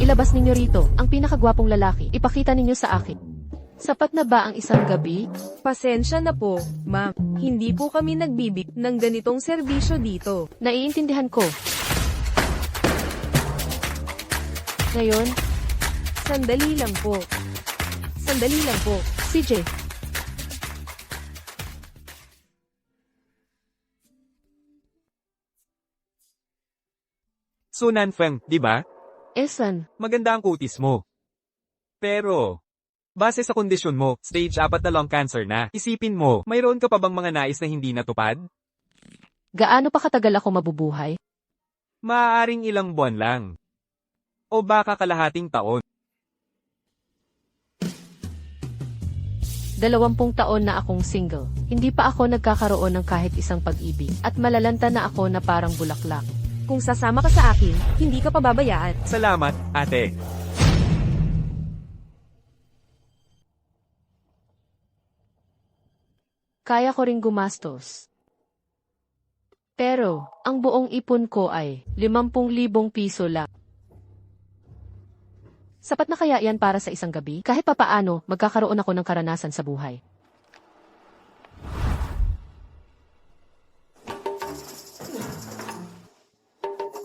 Ilabas ninyo rito, ang pinakagwapong lalaki. Ipakita ninyo sa akin. Sapat na ba ang isang gabi? Pasensya na po, ma'am. Hindi po kami nagbibig ng ganitong serbisyo dito. Naiintindihan ko. Ngayon, Sandali lang po. Sandali lang po. CJ, Sunan Feng, di ba? Esan, Maganda ang kutis mo. Pero, base sa kondisyon mo, stage 4 na lung cancer na, isipin mo, mayroon ka pa bang mga nais na hindi natupad? gaano pa katagal ako mabubuhay? Maaaring ilang buwan lang. O baka kalahating taon. 20 taon na akong single. Hindi pa ako nagkakaroon ng kahit isang pag-ibig. At malalanta na ako na parang bulaklak. Kung sasama ka sa akin, hindi ka pababayaan. Salamat, ate. Kaya ko ring gumastos. Pero, ang buong ipon ko ay 50,000 piso lang. Sapat na kaya yan para sa isang gabi? Kahit papaano, magkakaroon ako ng karanasan sa buhay.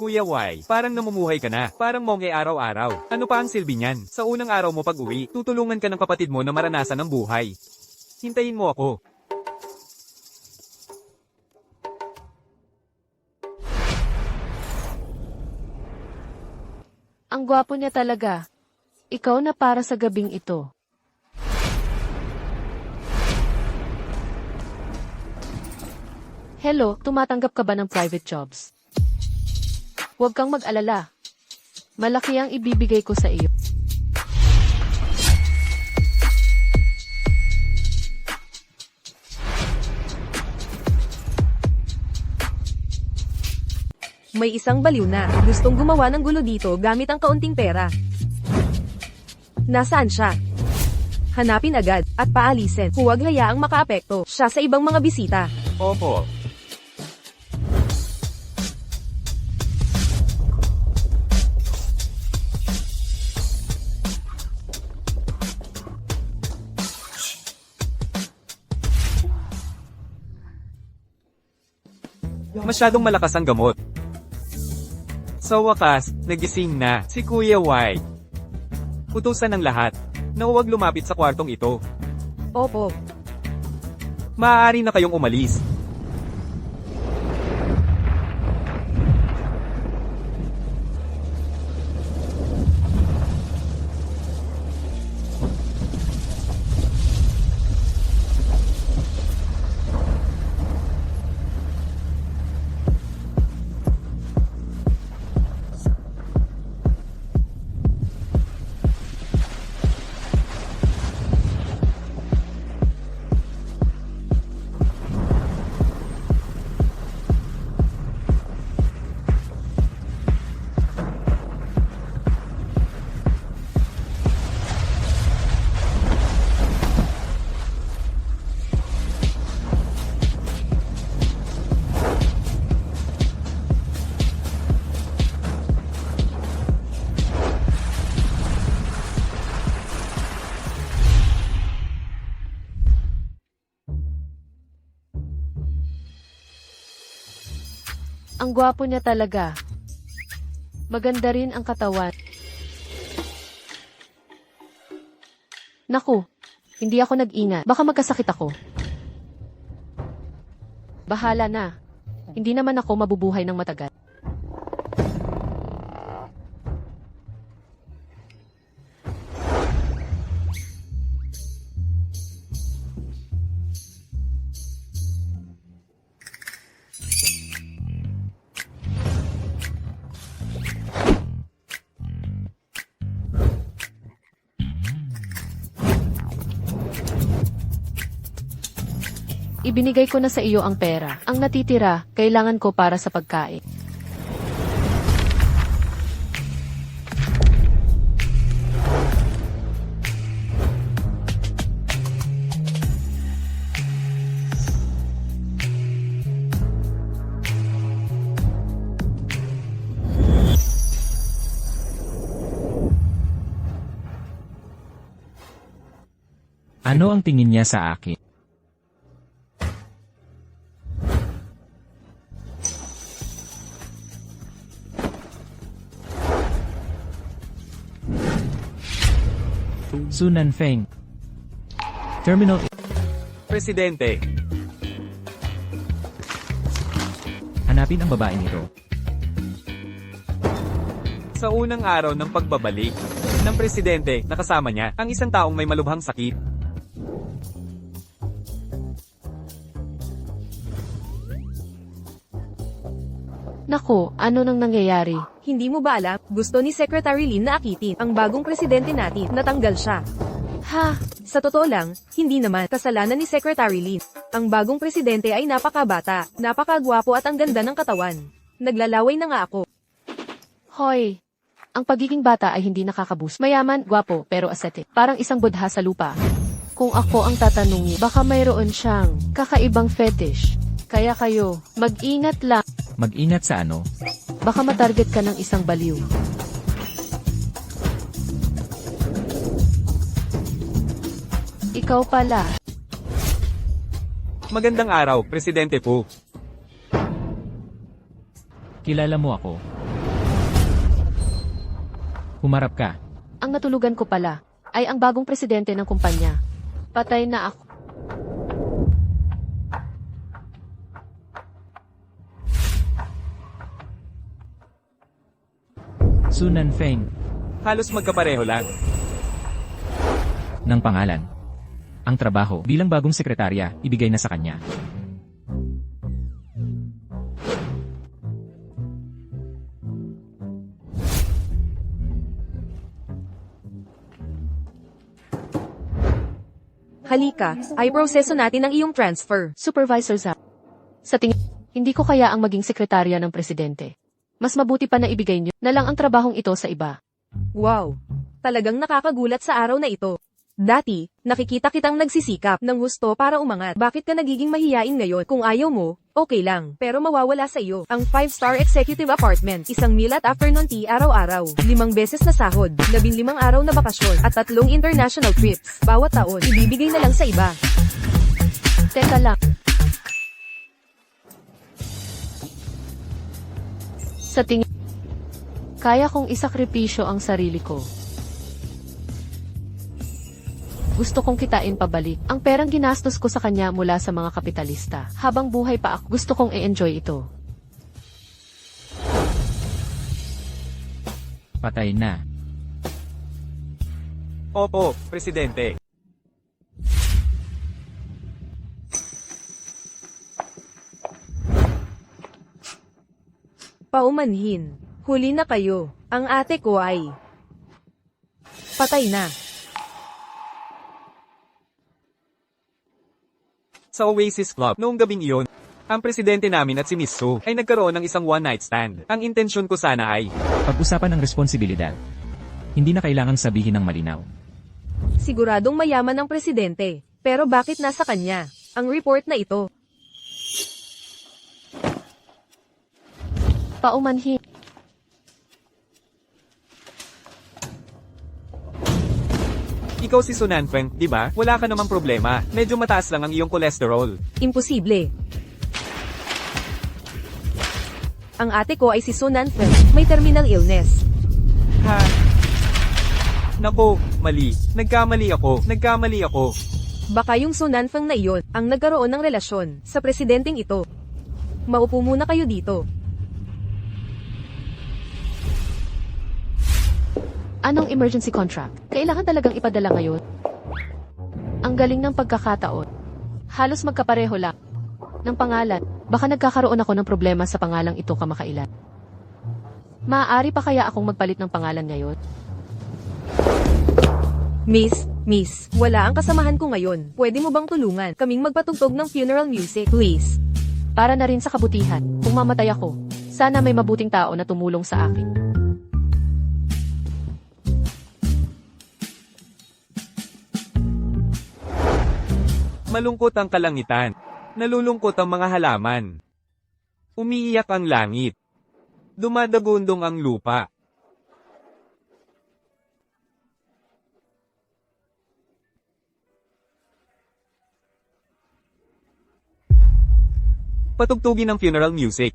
Kuya Y, parang namumuhay ka na. Parang mongge araw-araw. Ano pa ang silbi niyan? Sa unang araw mo pag-uwi, tutulungan ka ng kapatid mo na maranasan ang buhay. Hintayin mo ako. Ang gwapo niya talaga. Ikaw na para sa gabing ito. Hello, tumatanggap ka ba ng private jobs? Huwag kang mag-alala. Malaki ang ibibigay ko sa iyo. May isang baliw na gustong gumawa ng gulo dito gamit ang kaunting pera. Nasaan siya? Hanapin agad at paalisin. Huwag hayaang makaapekto siya sa ibang mga bisita. Opo. Masyadong malakas ang gamot. Sa wakas, nagising na si Kuya Y. Utusan ng lahat na huwag lumapit sa kwartong ito. Opo. Maaari na kayong umalis. Ang gwapo niya talaga. Maganda rin ang katawan. Naku, hindi ako nag-ingat. Baka magkasakit ako. Bahala na. Hindi naman ako mabubuhay ng matagal. Ibinigay ko na sa iyo ang pera. Ang natitira, kailangan ko para sa pagkain. Ano ang tingin niya sa akin? Su Nanfeng. Terminal. Presidente, Hanapin ang babaeng ito. sa unang araw ng pagbabalik ng presidente, nakasama niya ang isang taong may malubhang sakit. Nako, ano nang nangyayari? Hindi mo ba alam, gusto ni Secretary Lin na akitin ang bagong presidente natin, natanggal siya. Ha? Sa totoo lang, hindi naman kasalanan ni Secretary Lin. Ang bagong presidente ay napakabata, napakagwapo at ang ganda ng katawan. Naglalaway na nga ako. Hoy! Ang pagiging bata ay hindi nakakaboost. Mayaman, gwapo, pero ascetic. Parang isang budha sa lupa. Kung ako ang tatanungin, baka mayroon siyang kakaibang fetish. Kaya kayo, mag-ingat lang. Mag-ingat sa ano? Baka matarget ka ng isang baliw. Ikaw pala. Magandang araw, Presidente po. Kilala mo ako. Humarap ka. Ang natulugan ko pala ay ang bagong presidente ng kumpanya. Patay na ako. Su Nanfeng. Halos magkapareho lang. Ng pangalan. Ang trabaho bilang bagong sekretarya, ibigay na sa kanya. Halika, ay proseso natin ang iyong transfer. Supervisor Zhang. Sa tingin, hindi ko kaya ang maging sekretarya ng presidente. Mas mabuti pa na ibigay niyo na lang ang trabahong ito sa iba. Wow! Talagang nakakagulat sa araw na ito. Dati, nakikita kitang nagsisikap ng husto para umangat. Bakit ka nagiging mahiyain ngayon? Kung ayaw mo, okay lang. Pero mawawala sa iyo ang 5-star executive apartment, isang meal at afternoon tea araw-araw, 5 beses na sahod, 15 araw na bakasyon, at 3 international trips. Bawat taon, ibibigay na lang sa iba. Teka lang. Sa tingin, kaya kong isakripisyo ang sarili ko. Gusto kong kitain pabalik ang perang ginastos ko sa kanya mula sa mga kapitalista. Habang buhay pa ako, gusto kong i-enjoy ito. Patay na. Opo, Presidente. Paumanhin. Huli na kayo. Ang ate ko ay patay na. Sa Oasis Club, noong gabing iyon, ang presidente namin at si Miss Su ay nagkaroon ng isang one-night stand. Ang intensyon ko sana ay, Pag-usapan ng responsibilidad. Hindi na kailangang sabihin ng malinaw. Siguradong mayaman ang presidente. Pero bakit nasa kanya ang report na ito? Paumanhin. ikaw si Su Nanfeng, di ba? Wala ka namang problema. Medyo mataas lang ang iyong kolesterol. Imposible. Ang ate ko ay si Su Nanfeng, may terminal illness. Ha? Nako, mali. Nagkamali ako. Baka yung Su Nanfeng na iyon ang nagkaroon ng relasyon sa presidenteng ito. Maupo muna kayo dito. Anong emergency contract? Kailangan talagang ipadala ngayon? Ang galing ng pagkakataon. Halos magkapareho lang. Ng pangalan, baka nagkakaroon ako ng problema sa pangalang ito kamakailan. Maaari pa kaya akong magpalit ng pangalan ngayon? Miss, wala ang kasamahan ko ngayon. Pwede mo bang tulungan kaming magpatugtog ng funeral music, please? Para na rin sa kabutihan, kung mamatay ako, sana may mabuting tao na tumulong sa akin. Malungkot ang kalangitan. Nalulungkot ang mga halaman. Umiiyak ang langit. Dumadagundong ang lupa. Patugtugin ng funeral music.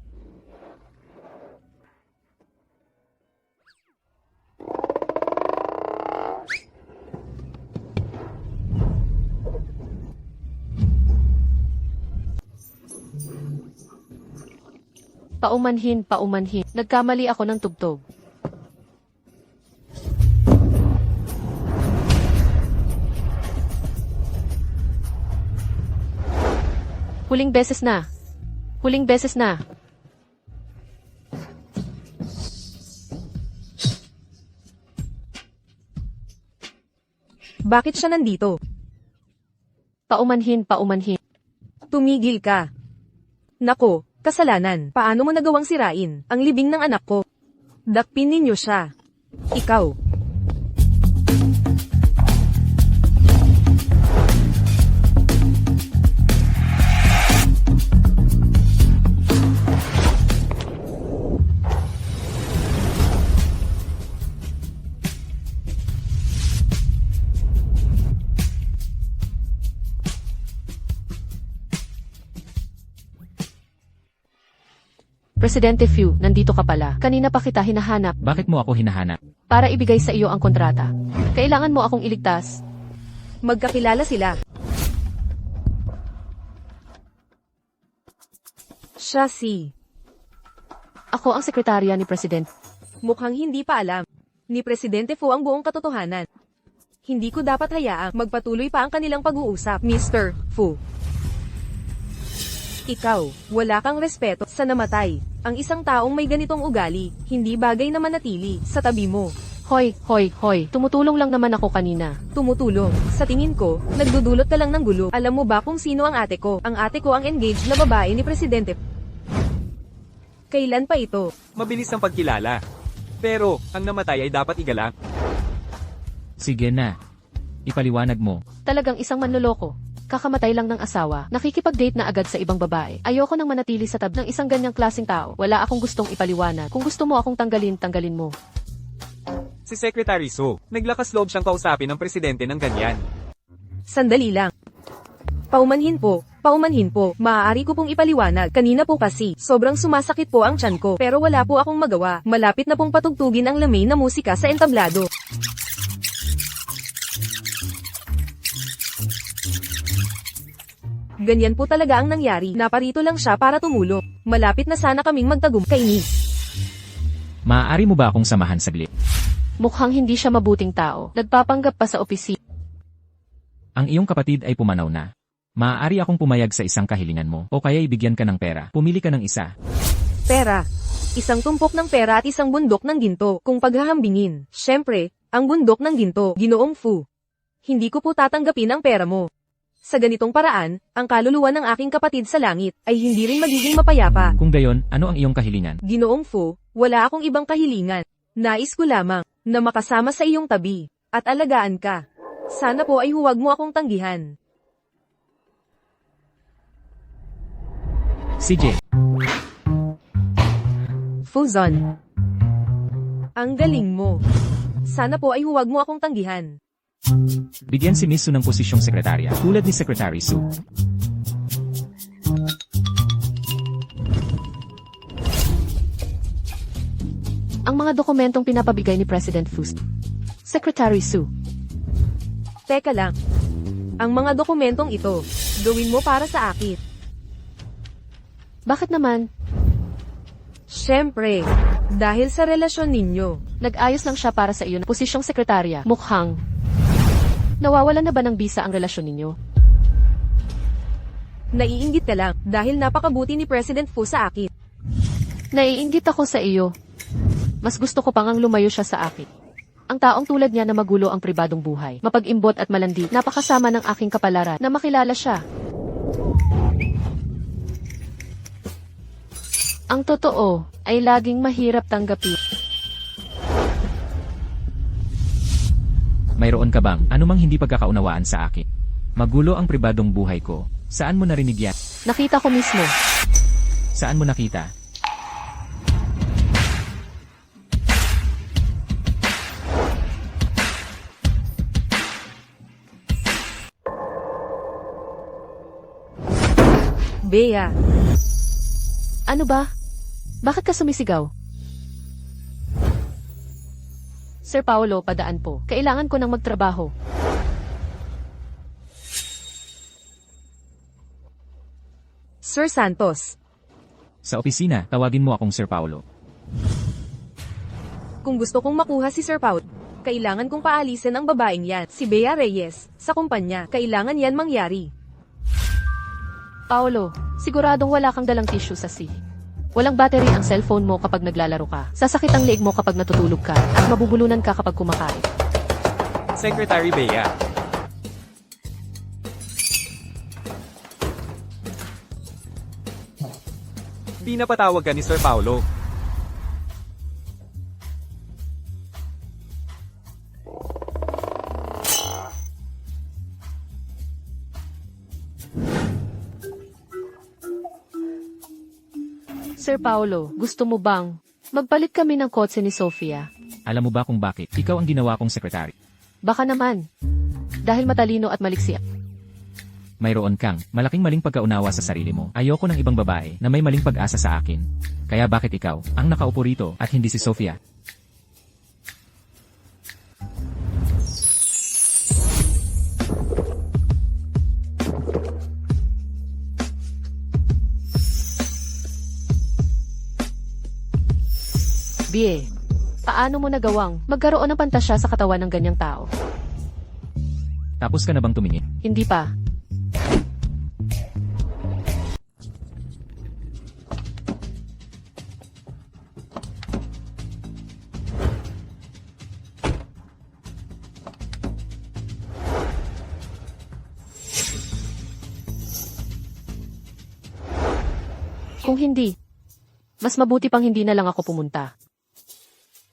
Paumanhin, paumanhin. Nagkamali ako ng tugtog. Huling beses na. Huling beses na. Bakit siya nandito? Paumanhin, paumanhin. Tumigil ka. Nako, kasalanan. Paano mo nagawang sirain ang libing ng anak ko? Dakpin ninyo siya. Ikaw. Presidente Fu, nandito ka pala. Kanina pa kita hinahanap Bakit mo ako hinahanap? para ibigay sa iyo ang kontrata. Kailangan mo akong iligtas. Magkakilala sila. Siya si. Ako ang sekretarya ni President. Mukhang hindi pa alam. Ni Presidente Fu ang buong katotohanan. Hindi ko dapat hayaang magpatuloy pa ang kanilang pag-uusap, Mr. Fu. Ikaw, wala kang respeto sa namatay. Ang isang taong may ganitong ugali, hindi bagay na manatili sa tabi mo. Hoy, hoy, hoy. Tumutulong lang naman ako kanina. Tumutulong. Sa tingin ko, nagdudulot ka lang ng gulo. Alam mo ba kung sino ang ate ko? Ang ate ko ang engaged na babae ni Presidente. Kailan pa ito? Mabilis ang pagkilala. Pero, ang namatay ay dapat igalang. Sige na. Ipaliwanag mo. Talagang isang manloloko. Kakamatay lang ng asawa, nakikipag-date na agad sa ibang babae. Ayoko nang manatili sa tab ng isang ganyang klaseng tao. Wala akong gustong ipaliwanag. Kung gusto mo akong tanggalin, tanggalin mo. Si Secretary Su, naglakas loob siyang kausapin ng presidente ng ganyan. Sandali lang. Paumanhin po. Maaari ko pong ipaliwanag. Kanina po kasi, sobrang sumasakit po ang tiyan ko. Pero wala po akong magawa. Malapit na pong patugtugin ang lamay na musika sa entablado. Ganyan po talaga ang nangyari. Naparito lang siya para tumulong. Malapit na sana kaming magtagumpay. Maaari mo ba akong samahan saglit? Mukhang hindi siya mabuting tao. Nagpapanggap pa sa opisina. Ang iyong kapatid ay pumanaw na. Maaari akong pumayag sa isang kahilingan mo o kaya ibigyan ka ng pera. Pumili ka ng isa. Pera. Isang tumpok ng pera at isang bundok ng ginto. Kung paghahambingin. Syempre, ang bundok ng ginto, Ginoong Fu. Hindi ko po tatanggapin ang pera mo. Sa ganitong paraan, ang kaluluwa ng aking kapatid sa langit ay hindi rin magiging mapayapa. Kung gayon, ano ang iyong kahilingan? Ginoong Fu, wala akong ibang kahilingan. Nais ko lamang na makasama sa iyong tabi at alagaan ka. Sana po ay huwag mo akong tanggihan. CJ. Fuzon. Ang galing mo. Sana po ay huwag mo akong tanggihan. Bigyan si Miss Su ng posisyong sekretarya, tulad ni Secretary Su. Ang mga dokumentong pinapabigay ni President Fu. Secretary Su. Teka lang. Ang mga dokumentong ito, gawin mo para sa akin. Bakit naman? Syempre, dahil sa relasyon ninyo. Nag-ayos lang siya para sa iyo na posisyong sekretarya. Mukhang nawawalan na ba ng bisa ang relasyon ninyo? Naiinggit ka lang dahil napakabuti ni President Fu sa akin. Naiinggit ako sa iyo. Mas gusto ko pang ang lumayo siya sa akin. Ang taong tulad niya na magulo ang pribadong buhay, mapag-imbot at malandi, napakasama ng aking kapalaran na makilala siya. Ang totoo ay laging mahirap tanggapin. Mayroon ka bang anumang hindi pagkakaunawaan sa akin? Magulo ang pribadong buhay ko. Saan mo narinig yan? Nakita ko mismo. Saan mo nakita? Bea. Ano ba? Bakit ka sumisigaw? Sir Paolo, padaan po. Kailangan ko nang magtrabaho. Sir Santos, Sa opisina, tawagin mo akong Sir Paolo. kung gusto kong makuha si Sir Paul, kailangan kong paalisin ang babaeng yan, si Bea Reyes, sa kumpanya. Kailangan yan mangyari. Paolo, siguradong wala kang dalang tissue sa si. Walang battery ang cellphone mo kapag naglalaro ka. Sasakit ang leeg mo kapag natutulog ka. At mabubulunan ka kapag kumakain. Secretary Bea. Pinapatawag ka ni Sir Paolo. Sir Paolo, gusto mo bang magpalit kami ng kotse ni Sofia? Alam mo ba kung bakit? Ikaw ang ginawa kong sekretary. Baka naman. Dahil matalino at maliksi. Mayroon kang malaking maling pagkaunawa sa sarili mo. Ayoko ng ibang babae na may maling pag-asa sa akin. Kaya bakit ikaw ang nakaupo rito at hindi si Sofia? Bie, paano mo nagawang magkaroon ng pantasya sa katawan ng ganyang tao? Tapos ka na bang tumingin? Hindi pa. Kung hindi, mas mabuti pang hindi na lang ako pumunta.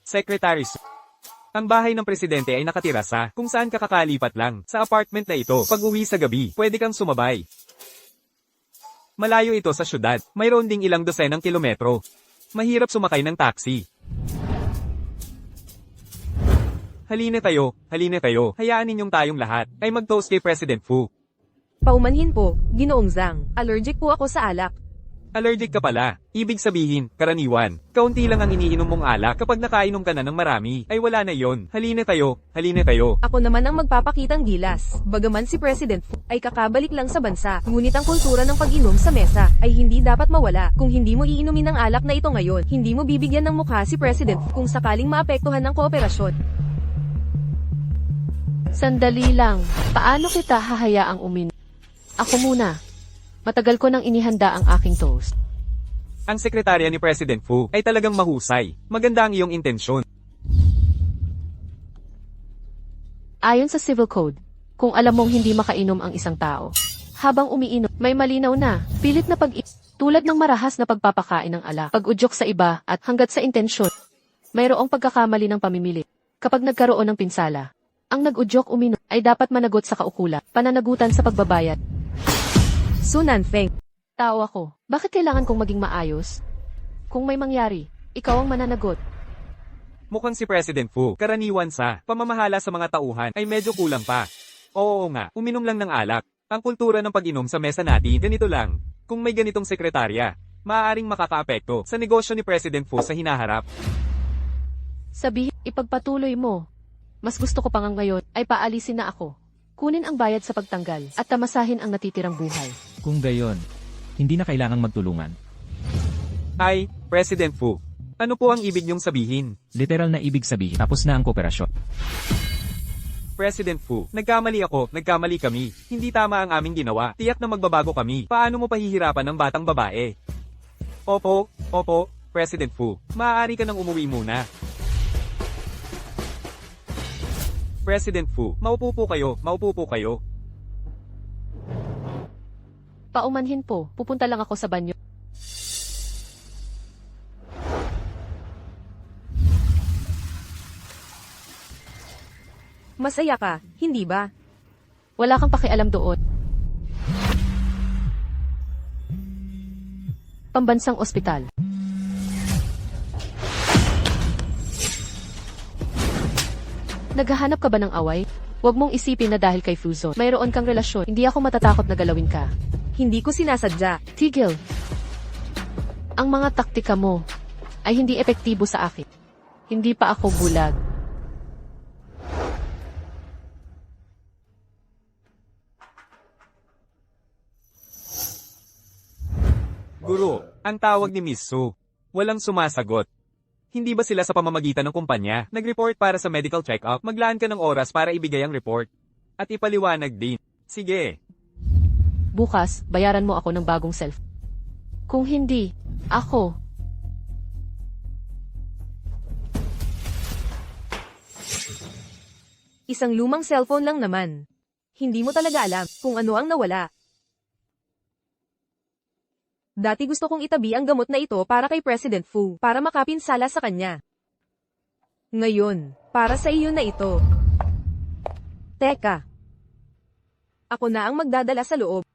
Secretary Su. Ang bahay ng presidente ay nakatira sa kung saan ka kakalipat lang. Sa apartment na ito, pag uwi sa gabi, pwede kang sumabay. Malayo ito sa syudad. Mayroon ding ilang dosenang kilometro. Mahirap sumakay ng taxi. Halina tayo, halina tayo. Hayaan ninyong tayong lahat ay mag-toast kay President Fu. Paumanhin po, Ginoong Zhang. Allergic po ako sa alak. Allergic ka pala. Ibig sabihin, karaniwan. Kaunti lang ang iniinom mong alak kapag nakainom ka na ng marami. Ay wala na yon. Halina tayo, halina tayo. Ako naman ang magpapakitang gilas. Bagaman si President Fu ay kakabalik lang sa bansa, ngunit ang kultura ng pag-inom sa mesa ay hindi dapat mawala. Kung hindi mo iinumin ang alak na ito ngayon, hindi mo bibigyan ng mukha si President Fu kung sakaling maapektuhan ng kooperasyon. Sandali lang. Paano kita hahayaang uminom? Ako muna. Matagal ko nang inihanda ang aking toast. Ang sekretarya ni President Fu ay talagang mahusay. Maganda ang iyong intensyon. Ayon sa Civil Code, kung alam mong hindi makainom ang isang tao, habang umiinom, may malinaw na, pilit na tulad ng marahas na pagpapakain ng alak, pag-udyok sa iba, at hanggat sa intensyon. Mayroong pagkakamali ng pamimili. Kapag nagkaroon ng pinsala, ang nag-udyok uminom ay dapat managot sa kaukula, pananagutan sa pagbabayad. Su Nanfeng. Tao ako. Bakit kailangan kong maging maayos? Kung may mangyari, ikaw ang mananagot. Mukhang si President Fu, karaniwan sa pamamahala sa mga tauhan ay medyo kulang pa. Oo nga, uminom lang ng alak. Ang kultura ng pag-inom sa mesa natin, ganito lang. Kung may ganitong sekretarya, maaaring makakaapekto sa negosyo ni President Fu sa hinaharap. Sabihin, ipagpatuloy mo. Mas gusto ko pa nga ngayon ay paalisin na ako. Kunin ang bayad sa pagtanggal at tamasahin ang natitirang buhay. Kung gayon, hindi na kailangang magtulungan. Ay, President Fu, ano po ang ibig niyong sabihin? Literal na ibig sabihin, tapos na ang kooperasyon. President Fu, nagkamali ako, nagkamali kami. Hindi tama ang aming ginawa. Tiyak na magbabago kami. Paano mo pahihirapan ng batang babae? Opo, President Fu, maaari ka nang umuwi muna. President Fu, maupo po kayo. Paumanhin po, pupunta lang ako sa banyo. Masaya ka, hindi ba? Wala kang pakialam doon. Pambansang ospital. Naghahanap ka ba ng away? Huwag mong isipin na dahil kay Fuzon, mayroon kang relasyon, hindi ako matatakot na galawin ka. Hindi ko sinasadya. Tigil. Ang mga taktika mo ay hindi epektibo sa akin. Hindi pa ako bulag. Guro, ang tawag ni Miss Su. Walang sumasagot. Hindi ba sila sa pamamagitan ng kumpanya nag-report para sa medical check-up? Maglaan ka ng oras para ibigay ang report. At ipaliwanag din. Sige. Bukas, bayaran mo ako ng bagong self. Kung hindi, ako. Isang lumang cellphone lang naman. Hindi mo talaga alam kung ano ang nawala. Dati gusto kong itabi ang gamot na ito para kay President Fu, para makapinsala sa kanya. Ngayon, para sa iyo na ito. Teka. Ako na ang magdadala sa loob.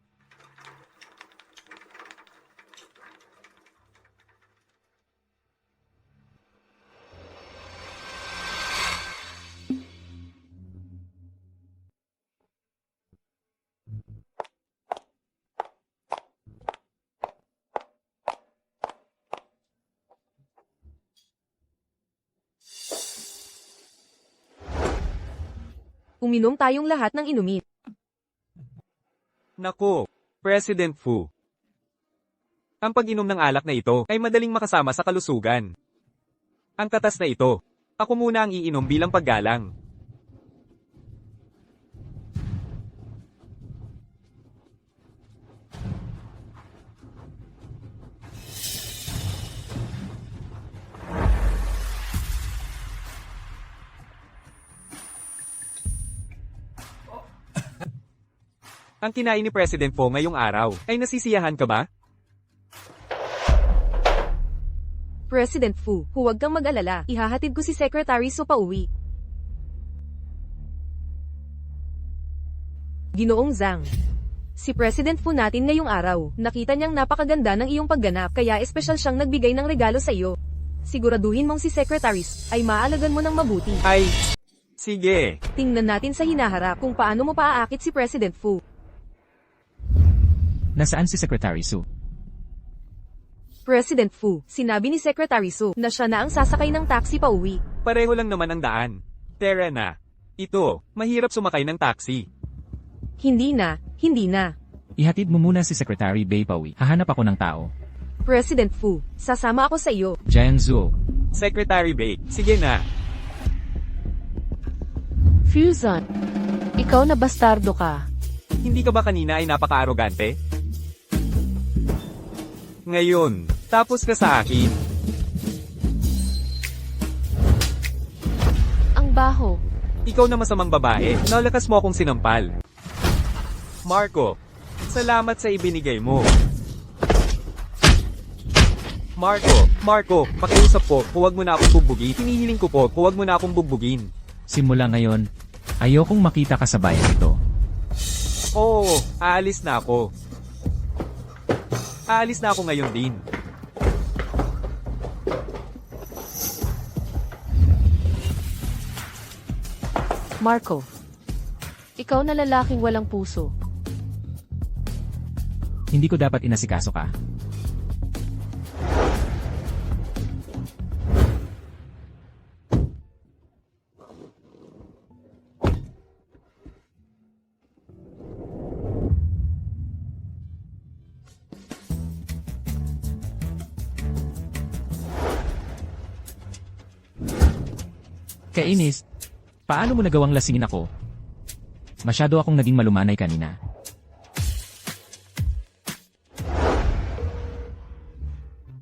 Uminom tayong lahat ng inumin. Nako, President Fu. Ang pag-inom ng alak na ito ay madaling makasama sa kalusugan. Ang katas na ito, ako muna ang iinom bilang paggalang. Ang kinain ni President Fu ngayong araw, ay nasisiyahan ka ba? President Fu, huwag kang mag-alala. Ihahatid ko si Secretary Su pauwi. Ginoong Zhang. Si President Fu natin ngayong araw, nakita niyang napakaganda ng iyong pagganap, kaya espesyal siyang nagbigay ng regalo sa iyo. Siguraduhin mong si Secretary Su ay maalagan mo ng mabuti. Ay, sige. Tingnan natin sa hinaharap kung paano mo paaakit si President Fu. Nasaan si Secretary Su? President Fu, sinabi ni Secretary Su na siya na ang sasakay ng taxi pauwi. Pareho lang naman ang daan. Tara na. Ito, mahirap sumakay ng taxi. Hindi na, hindi na. Ihatid mo muna si Secretary Bei pauwi. Hahanap ako ng tao. President Fu, sasama ako sa iyo. Jiang Zhou. Secretary Bei, sige na. Fusion, ikaw na bastardo ka. Hindi ka ba kanina ay napaka-arogante? Ngayon, tapos ka sa akin. Ang baho. Ikaw na masamang babae, nalakas mo akong sinampal. Marco, salamat sa ibinigay mo. Marco, pakiusap po, huwag mo na akong bugbugin. Hinihiling ko po, huwag mo na akong bugbugin. Simula ngayon, ayokong makita ka sa bayan ito. Oo, aalis na ako. Aalis na ako ngayon din. Marco, ikaw na lalaking walang puso. Hindi ko dapat inasikaso ka. Kainis, paano mo nagawang lasingin ako? Masyado akong naging malumanay kanina.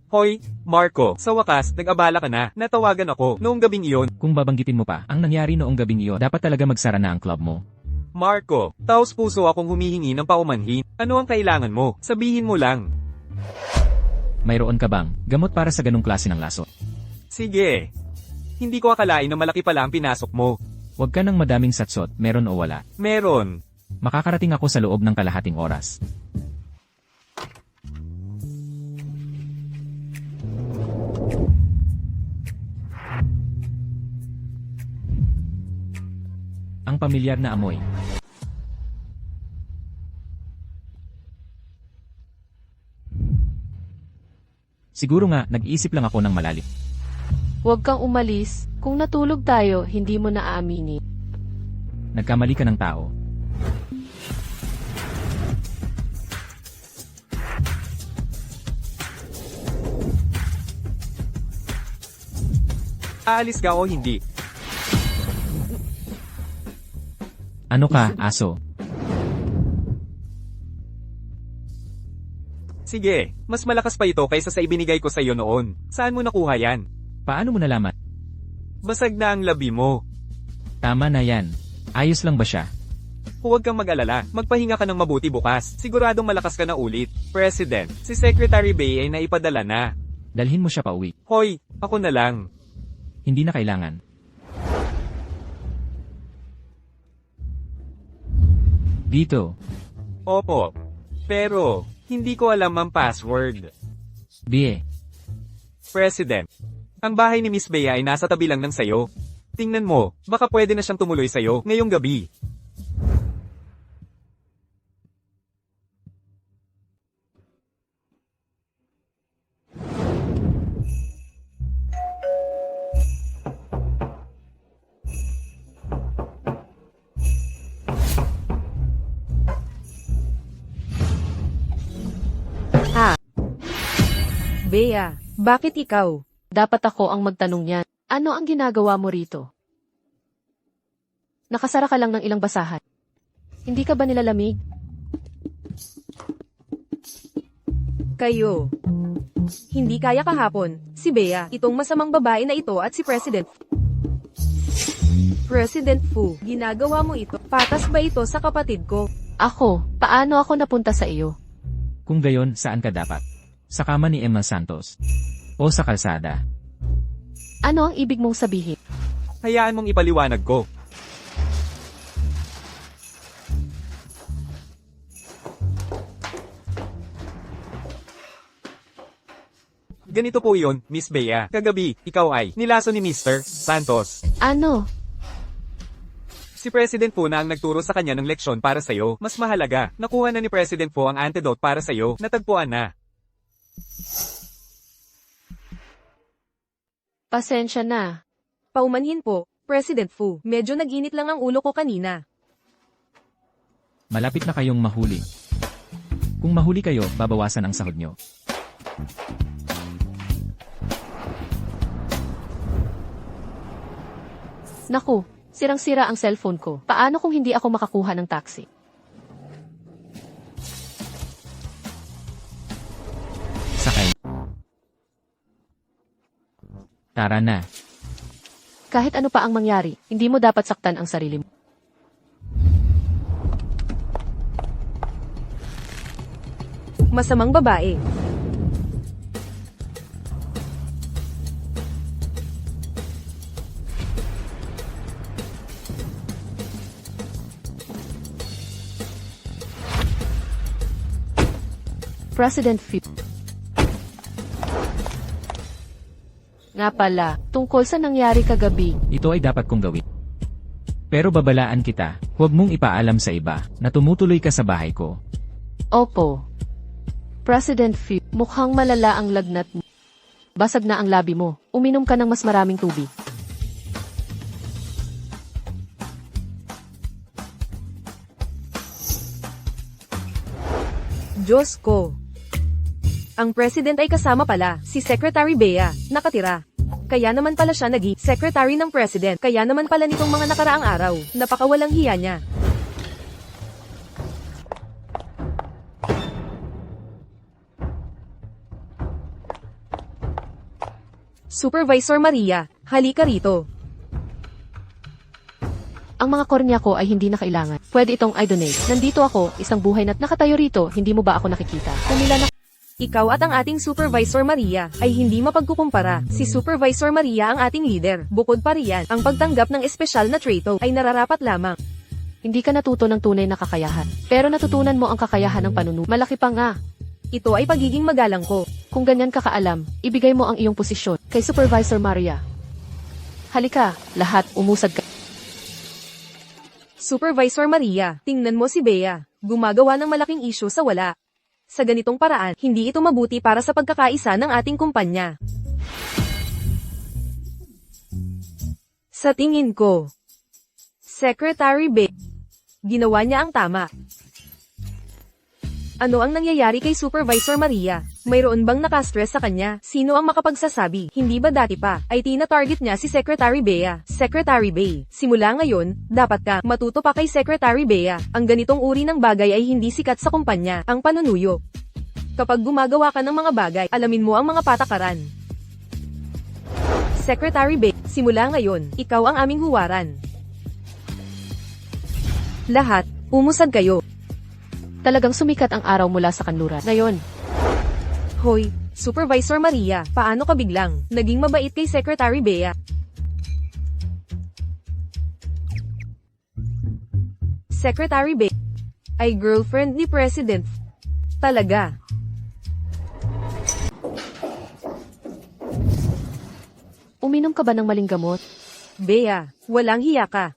Hoy, Marco, sa wakas, nag-abala ka na. Natawagan ako noong gabing iyon. Kung babanggitin mo pa, ang nangyari noong gabing iyon, dapat talaga magsara na ang club mo. Marco, taos puso akong humihingi ng paumanhin. Ano ang kailangan mo? Sabihin mo lang. Mayroon ka bang gamot para sa ganong klase ng laso? Sige. Hindi ko akalain na malaki pala ang pinasok mo. Huwag ka ng madaming satsot, meron o wala. Meron. Makakarating ako sa loob ng kalahating oras. Ang pamilyar na amoy. Siguro nga, nag-iisip lang ako ng malalim. Huwag kang umalis. Kung natulog tayo, hindi mo na aaminin. Nagkamali ka ng tao. Aalis ka o hindi? Ano ka, aso? Sige, mas malakas pa ito kaysa sa ibinigay ko sa iyo noon. Saan mo nakuha yan? Paano mo nalaman? Basag na ang labi mo. Tama na yan. Ayos lang ba siya? Huwag kang mag-alala, magpahinga ka ng mabuti bukas. Siguradong malakas ka na ulit. President, si Secretary Bay ay naipadala na. Dalhin mo siya pa uwi. Hoy, ako na lang. Hindi na kailangan. Dito. Opo. Pero, hindi ko alam ang password. Bie. President, ang bahay ni Miss Bea ay nasa tabi lang ng sayo. Tingnan mo, baka pwede na siyang tumuloy sayo ngayong gabi. Bea, bakit ikaw? Dapat ako ang magtanong niyan. Ano ang ginagawa mo rito? Nakasara ka lang ng ilang basahan. Hindi ka ba nilalamig? Kayo. Hindi kaya kahapon, si Bea, itong masamang babae na ito at si President Fu, ginagawa mo ito. Patas ba ito sa kapatid ko? Ako, paano ako napunta sa iyo? Kung gayon, saan ka dapat? Sa kama ni Emma Santos. O sa kalsada. Ano ang ibig mong sabihin? Hayaan mong ipaliwanag ko. Ganito po yon, Miss Bea. Kagabi, ikaw ay nilaso ni Mr. Santos. Ano? Si President po na ang nagturo sa kanya ng leksyon para sa'yo. Mas mahalaga, nakuha na ni President po ang antidote para sa'yo. Natagpuan na. Pasensya na. Paumanhin po, President Fu. Medyo nag-init lang ang ulo ko kanina. Malapit na kayong mahuli. Kung mahuli kayo, babawasan ang sahod nyo. Naku, sirang-sira ang cellphone ko. Paano kung hindi ako makakuha ng taxi? Sakay. Tara na. Kahit ano pa ang mangyari, hindi mo dapat saktan ang sarili mo. Masamang babae. President Fu. Nga pala, tungkol sa nangyari kagabi, Ito ay dapat kong gawin. Pero babalaan kita, huwag mong ipaalam sa iba na tumutuloy ka sa bahay ko. opo. President Fu, mukhang malala ang lagnat mo. Basag na ang labi mo. Uminom ka ng mas maraming tubig. Diyos ko. Ang President ay kasama pala, si Secretary Bea, nakatira. Kaya naman pala siya naging Secretary ng President. Kaya naman pala nitong mga nakaraang araw, napakawalang hiya niya. Supervisor Maria, halika rito. Ang mga kornea ko ay hindi na kailangan. Pwede itong i-donate. Nandito ako, isang buhay na't nakatayo rito, hindi mo ba ako nakikita? Pumila na. Ikaw at ang ating Supervisor Maria ay hindi mapagkukumpara. Si Supervisor Maria ang ating leader. Bukod pa riyan, ang pagtanggap ng espesyal na trato ay nararapat lamang. Hindi ka natuto ng tunay na kakayahan. Pero natutunan mo ang kakayahan ng panunu. Malaki pa nga. Ito ay pagiging magalang ko. Kung ganyan ka kaalam, ibigay mo ang iyong posisyon kay Supervisor Maria. Halika, lahat, umusad ka. Supervisor Maria, tingnan mo si Bea. Gumagawa ng malaking issue sa wala. Sa ganitong paraan, hindi ito mabuti para sa pagkakaisa ng ating kumpanya. Sa tingin ko, Secretary Bay, ginawa niya ang tama. Ano ang nangyayari kay Supervisor Maria? Mayroon bang nakastress sa kanya? Sino ang makapagsasabi? Hindi ba dati pa ay tina-target niya si Secretary Bea? Secretary Bay, simula ngayon, dapat ka matuto pa kay Secretary Bea. Ang ganitong uri ng bagay ay hindi sikat sa kumpanya, ang panunuyo. Kapag gumagawa ka ng mga bagay, alamin mo ang mga patakaran. Secretary Bay, simula ngayon, ikaw ang aming huwaran. Lahat, umusad kayo. Talagang sumikat ang araw mula sa kanluran. Ngayon, Hoy, Supervisor Maria, paano ka biglang naging mabait kay Secretary Bea? Secretary Bea ay girlfriend ni President. Talaga. uminom ka ba ng maling gamot? Bea, walang hiya ka.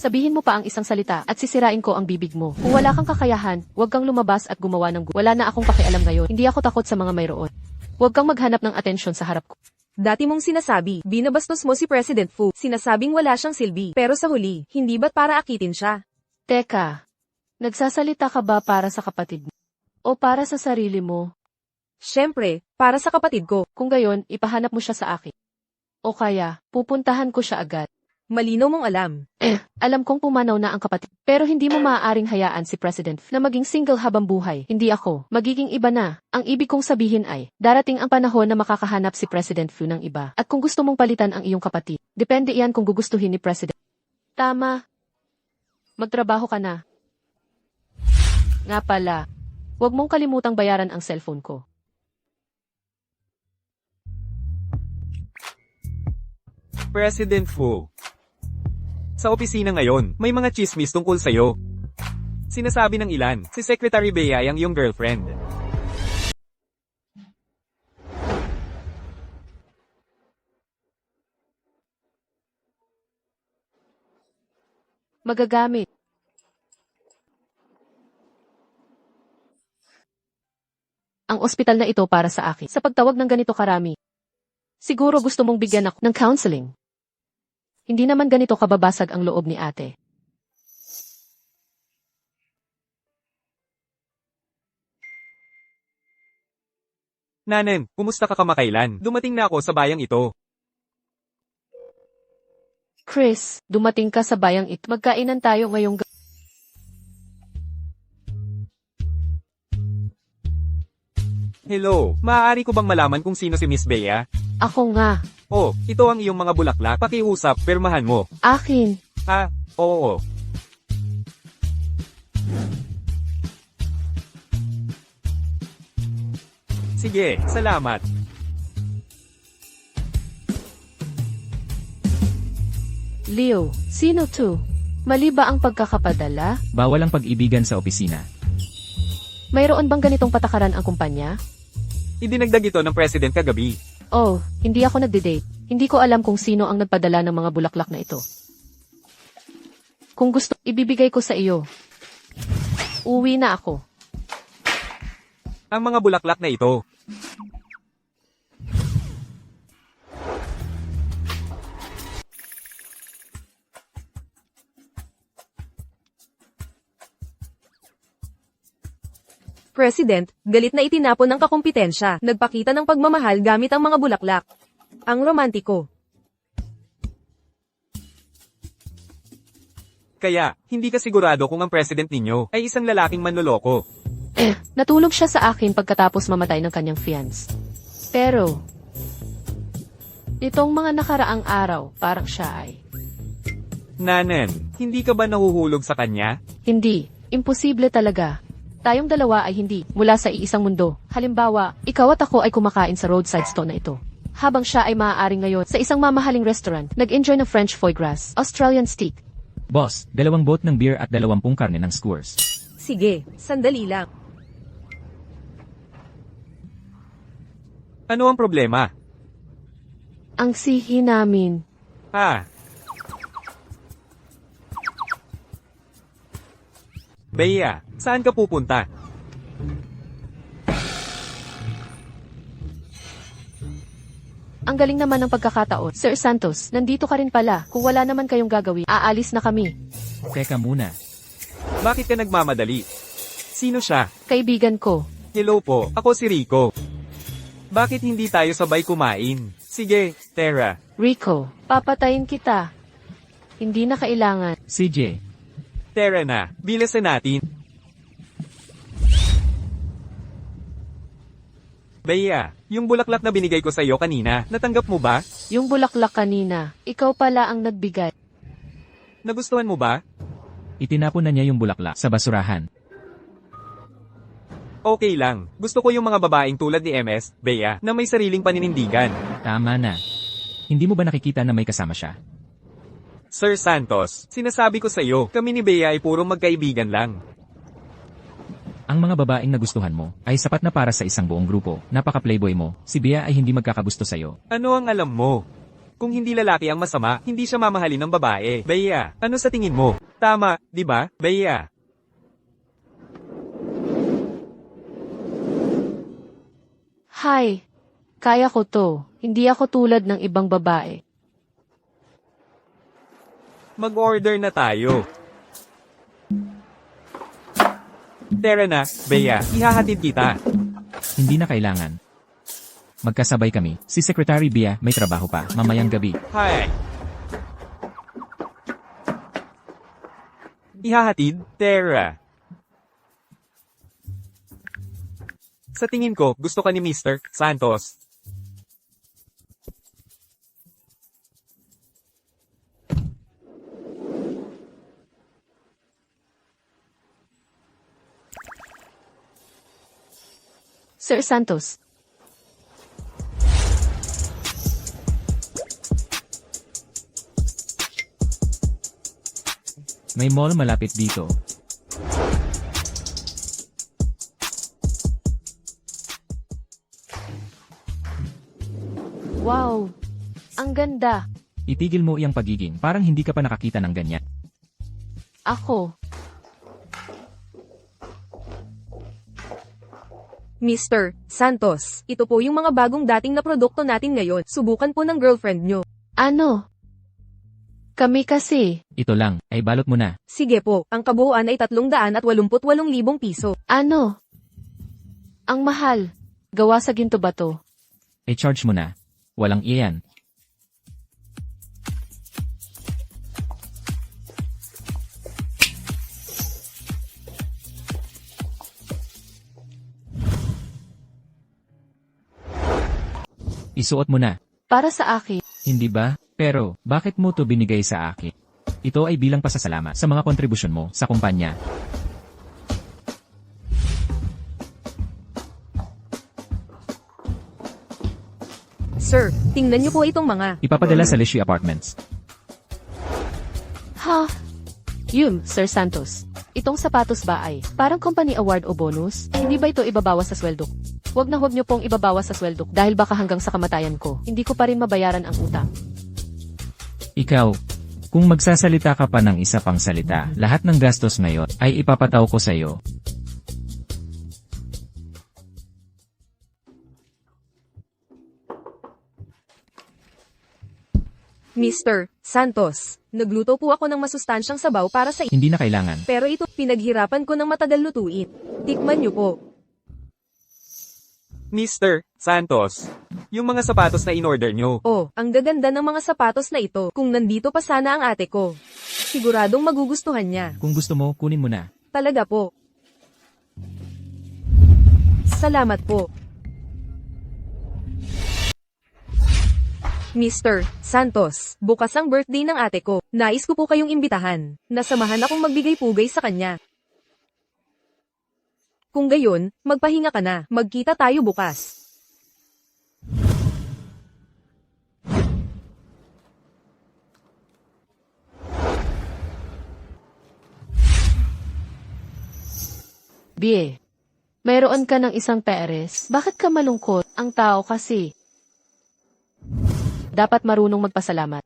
Sabihin mo pa ang isang salita at sisirain ko ang bibig mo. Kung wala kang kakayahan, huwag kang lumabas at gumawa ng wala na akong pakialam ngayon. Hindi ako takot sa mga mayroon. Huwag kang maghanap ng atensyon sa harap ko. Dati mong sinasabi, binabastos mo si President Fu. Sinasabing wala siyang silbi. Pero sa huli, hindi ba't para akitin siya? Teka, nagsasalita ka ba para sa kapatid mo? O para sa sarili mo? Siyempre, para sa kapatid ko. Kung gayon, ipahanap mo siya sa akin. O kaya, pupuntahan ko siya agad. Malinaw mong alam. Alam kong pumanaw na ang kapatid. Pero hindi mo maaaring hayaan si President na maging single habang buhay. Hindi ako. Magiging iba na. Ang ibig kong sabihin ay, darating ang panahon na makakahanap si President Fu ng iba. At kung gusto mong palitan ang iyong kapatid, depende iyan kung gugustuhin ni President. Tama. Magtrabaho ka na. Nga pala, huwag mong kalimutang bayaran ang cellphone ko. President Fu. Sa opisina ngayon, may mga chismis tungkol sa'yo. Sinasabi ng ilan, si Secretary Bea ay ang iyong girlfriend. Magagamit. Ang ospital na ito para sa akin. Sa pagtawag ng ganito karami. Siguro gusto mong bigyan ako ng counseling. Hindi naman ganito kababasag ang loob ni ate. Nanen, kumusta ka kamakailan? Dumating na ako sa bayang ito. Chris, dumating ka sa bayang ito. Magkainan tayo ngayong gabi. Hello, maaari ko bang malaman kung sino si Miss Bea? Ako nga. Oh, ito ang iyong mga bulaklak. Pakiusap, permahan mo. Akin. Ah, oo. Sige, salamat. Leo, sino to? Mali ba ang pagkakapadala? Bawal ang pag-ibigan sa opisina. Mayroon bang ganitong patakaran ang kumpanya? Idinagdag ito ng President kagabi. Oh, hindi ako nagde-date. Hindi ko alam kung sino ang nagpadala ng mga bulaklak na ito. Kung gusto, ibibigay ko sa iyo. Uwi na ako. Ang mga bulaklak na ito. President, galit na itinapon ng kakumpetensya. Nagpakita ng pagmamahal gamit ang mga bulaklak. Ang romantiko. Kaya, hindi ka sigurado kung ang president ninyo ay isang lalaking manloloko. Natulog siya sa akin pagkatapos mamatay ng kanyang fiance. Pero, itong mga nakaraang araw, parang siya ay, Nanen, hindi ka ba nahuhulog sa kanya? hindi, imposible talaga. Tayong dalawa ay hindi, mula sa iisang mundo. Halimbawa, ikaw at ako ay kumakain sa roadside stall na ito. Habang siya ay maaaring ngayon sa isang mamahaling restaurant, nag-enjoy ng French foie gras, Australian steak. Boss, 2 boat ng beer at 20 karne ng skewers. Sige, sandali lang. Ano ang problema? Ang sihi namin. Ah, Bea, saan ka pupunta? Ang galing naman ng pagkakataon. Sir Santos, nandito ka rin pala. Kung wala naman kayong gagawin, aalis na kami. Teka muna. Bakit ka nagmamadali? Sino siya? Kaibigan ko. Hello po, ako si Rico. Bakit hindi tayo sabay kumain? Sige, Tara. Rico, papatayin kita. Hindi na kailangan. CJ, Tara na, bilasan natin. Bea, yung bulaklak na binigay ko sa'yo kanina, natanggap mo ba? Yung bulaklak kanina, ikaw pala ang nagbigay. Nagustuhan mo ba? itinapon na niya yung bulaklak sa basurahan. Okay lang. Gusto ko yung mga babaeng tulad ni MS, Bea, na may sariling paninindigan. Tama na. Hindi mo ba nakikita na may kasama siya? Sir Santos, sinasabi ko sa'yo, kami ni Bea ay puro magkaibigan lang. Ang mga babaeng nagustuhan mo ay sapat na para sa isang buong grupo. Napaka-playboy mo. Si Bea ay hindi magkakagusto sa'yo. Ano ang alam mo? Kung hindi lalaki ang masama, hindi siya mamahalin ng babae. Bea, ano sa tingin mo? Tama, di ba, Bea? Hi, kaya ko to. Hindi ako tulad ng ibang babae. Mag-order na tayo. Tara na, Bea, ihahatid kita. Hindi na kailangan. Magkasabay kami. Si Secretary Bea may trabaho pa mamayang gabi. Hi. Ihahatid, Tara. Sa tingin ko, gusto ka ni Mr. Santos. Sir Santos, May mall malapit dito. wow, ang ganda. Itigil mo iyang pagiging parang hindi ka pa nakakita ng ganyan. Ako, Mr. Santos, ito po yung mga bagong dating na produkto natin ngayon. Subukan po ng girlfriend nyo. ano? Kami kasi, Ito lang, ay balot mo na. Sige po, ang kabuuan ay 388,000 piso. ano? Ang mahal. Gawa sa ginto ba to? I-charge mo na. Walang iyan. Isuot mo na. Para sa akin, Hindi ba? Pero, bakit mo to binigay sa akin? Ito ay bilang pasasalamat sa mga kontribusyon mo sa kumpanya. Sir, tingnan nyo po itong mga. Ipapadala sa Leslie Apartments. ha? Yun, Sir Santos. Itong sapatos ba ay parang company award o bonus? Hindi ba ito ibabawas sa sweldo? Huwag na huwag niyo pong ibabawas sa sweldo dahil baka hanggang sa kamatayan ko, hindi ko pa rin mabayaran ang utang. Ikaw, kung magsasalita ka pa ng isa pang salita, lahat ng gastos ngayon ay ipapataw ko sa iyo. Mr. Santos, nagluto po ako ng masustansyang sabaw para sa Hindi na kailangan. Pero ito, pinaghirapan ko ng matagal lutuin. Tikman nyo po. Mr. Santos, yung mga sapatos na in-order nyo. Oh, ang gaganda ng mga sapatos na ito. Kung nandito pa sana ang ate ko. Siguradong magugustuhan niya. Kung gusto mo, kunin mo na. Talaga po. Salamat po. Mr. Santos, bukas ang birthday ng ate ko. Nais ko po kayong imbitahan. Nasamahan akong magbigay pugay sa kanya. Kung gayon, magpahinga ka na. Magkita tayo bukas. Bie, mayroon ka ng isang peres. Bakit ka malungkot? Ang tao kasi. Dapat marunong magpasalamat.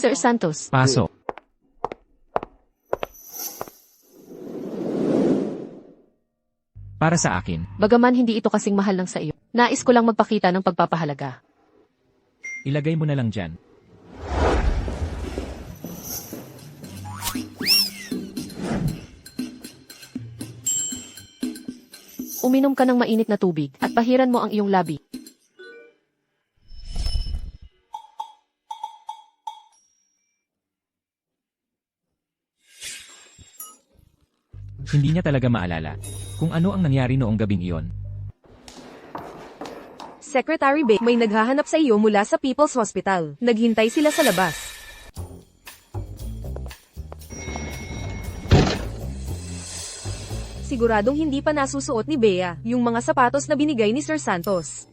Sir Santos, Pasok. Para sa akin, bagaman hindi ito kasing mahal lang sa iyo, nais ko lang magpakita ng pagpapahalaga. ilagay mo na lang dyan. Uminom ka ng mainit na tubig at pahiran mo ang iyong labi. Hindi niya talaga maalala kung ano ang nangyari noong gabing iyon. Secretary Bay, may naghahanap sa iyo mula sa People's Hospital. Naghintay sila sa labas. Siguradong hindi pa nasusuot ni Bea yung mga sapatos na binigay ni Sir Santos.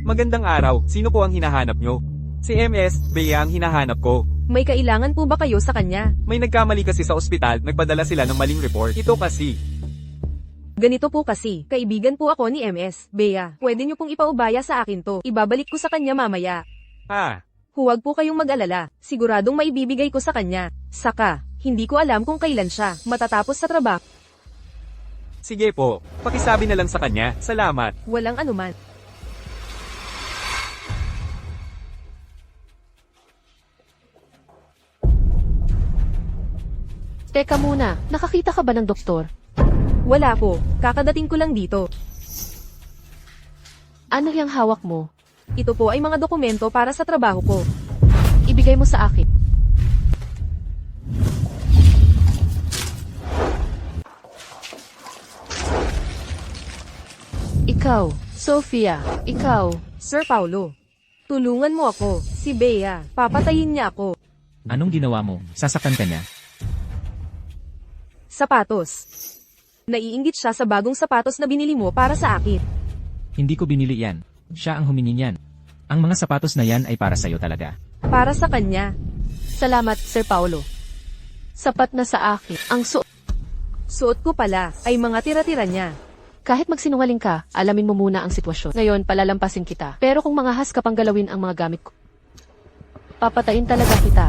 Magandang araw, sino po ang hinahanap nyo? Si MS, Bea ang hinahanap ko. May kailangan po ba kayo sa kanya? May nagkamali kasi sa ospital, nagpadala sila ng maling report. Ito kasi. Ganito po kasi, kaibigan po ako ni MS. Bea, pwede niyo pong ipaubaya sa akin to. Ibabalik ko sa kanya mamaya. Ah, Huwag po kayong mag-alala. Siguradong maibibigay ko sa kanya. Saka, hindi ko alam kung kailan siya matatapos sa trabaho. sige po. Pakisabi na lang sa kanya. Salamat. Walang anuman. Teka muna, nakakita ka ba ng doktor? Wala po. Kakadating ko lang dito. Ano yung hawak mo? Ito po ay mga dokumento para sa trabaho ko. Ibigay mo sa akin. Ikaw, Sophia, ikaw. Sir Paulo, tulungan mo ako. Si Bea, papatayin niya ako. Anong ginawa mo? Sasaktan ka niya? Sapatos. Naiinggit siya sa bagong sapatos na binili mo para sa akin. Hindi ko binili yan. Siya ang humingi niyan. Ang mga sapatos na yan ay para sa'yo talaga. Para sa kanya. Salamat, Sir Paulo. Sapat na sa akin. Ang Suot ko pala ay mga tira-tira niya. kahit magsinungaling ka, alamin mo muna ang sitwasyon. Ngayon, palalampasin kita. Pero kung mangahas ka pang galawin ang mga gamit ko, papatayin talaga kita.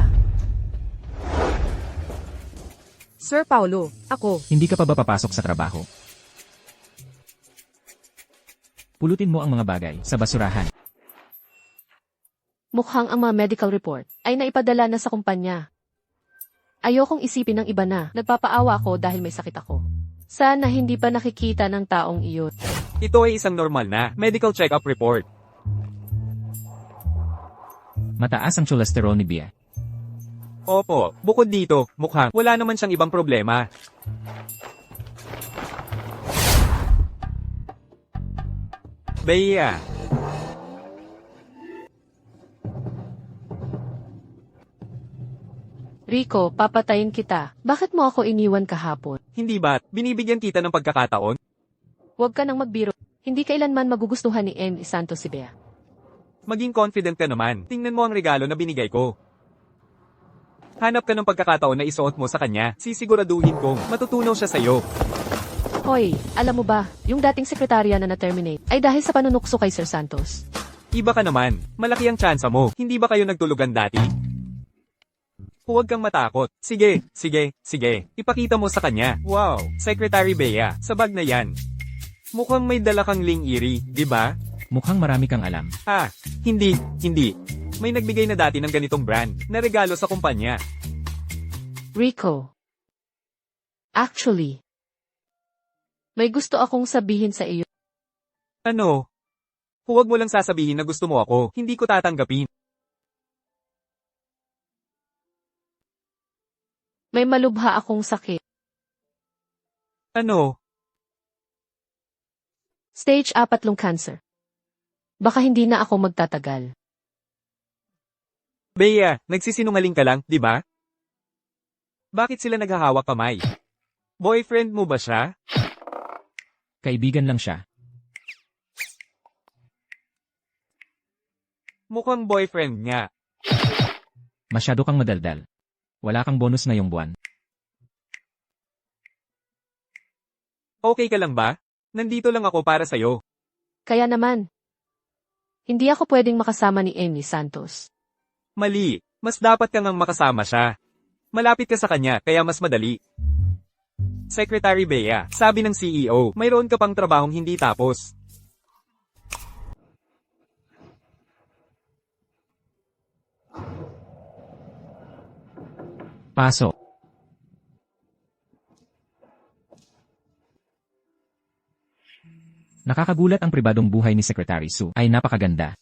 Sir Paulo, ako. Hindi ka pa ba papasok sa trabaho? Pulutin mo ang mga bagay sa basurahan. Mukhang ang mga medical report ay naipadala na sa kumpanya. Ayokong isipin ng iba na nagpapaawa ako dahil may sakit ako. Sana hindi pa nakikita ng taong iyon. Ito ay isang normal na medical check-up report. Mataas ang cholesterol ni Bea. Opo, bukod dito, mukhang wala naman siyang ibang problema. Bea, Rico, papatayin kita. Bakit mo ako iniwan kahapon? hindi ba't binibigyan kita ng pagkakataon? Huwag ka nang magbiro. Hindi kailanman magugustuhan ni M. Santos si Bea. Maging confident ka naman. Tingnan mo ang regalo na binigay ko. Hanap ka ng pagkakataon na isuot mo sa kanya. Sisiguraduhin kong matutunaw siya sa'yo. Hoy, alam mo ba, yung dating sekretarya na na-terminate ay dahil sa panunukso kay Sir Santos. Iba ka naman. Malaki ang tsansa mo. Hindi ba kayo nagtulugan dati? Huwag kang matakot. Sige, sige, sige. Ipakita mo sa kanya. Wow, Secretary Bea, sa bag na yan. Mukhang may dala kang ling iri, di ba? Mukhang marami kang alam. Ah, hindi. May nagbigay na dati ng ganitong brand na regalo sa kumpanya. Rico. Actually, may gusto akong sabihin sa iyo. Ano? Huwag mo lang sasabihin na gusto mo ako. Hindi ko tatanggapin. May malubha akong sakit. Ano? Stage 4 cancer. Baka hindi na ako magtatagal. Bea, nagsisinungaling ka lang, di ba? Bakit sila naghahawak kamay? Boyfriend mo ba siya? Kaibigan lang siya. Mukhang boyfriend nga. Masyado kang madaldal. Wala kang bonus ngayong buwan. Okay ka lang ba? Nandito lang ako para sa'yo. Kaya naman, Hindi ako pwedeng makasama ni Amy Santos. Mali. Mas dapat kang makasama siya. Malapit ka sa kanya, kaya mas madali. Secretary Bea, sabi ng CEO, mayroon ka pang trabahong hindi tapos. Pasok. Nakakagulat ang pribadong buhay ni Secretary Su ay napakaganda.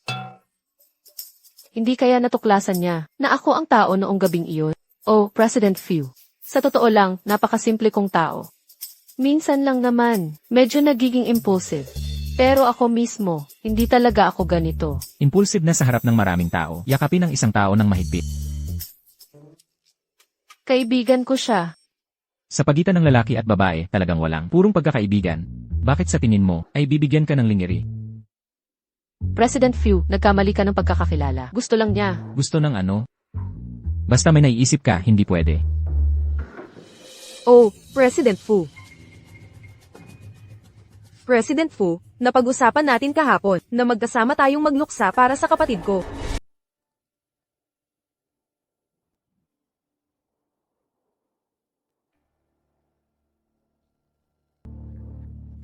Hindi kaya natuklasan niya na ako ang tao noong gabing iyon? O, President Fu. Sa totoo lang, napakasimple kong tao. Minsan lang naman, medyo nagiging impulsive. Pero ako mismo, hindi talaga ako ganito. Impulsive na sa harap ng maraming tao, yakapin ang isang tao ng mahigpit. Kaibigan ko siya. Sa pagitan ng lalaki at babae, talagang walang purong pagkakaibigan. Bakit sa tingin mo, ay bibigyan ka ng lingiri? President Fu, nagkamali ka ng pagkakakilala. Gusto lang niya. Gusto ng ano? Basta may naiisip ka, hindi pwede. Oh, President Fu. President Fu, napag-usapan natin kahapon na magkasama tayong magluksa para sa kapatid ko.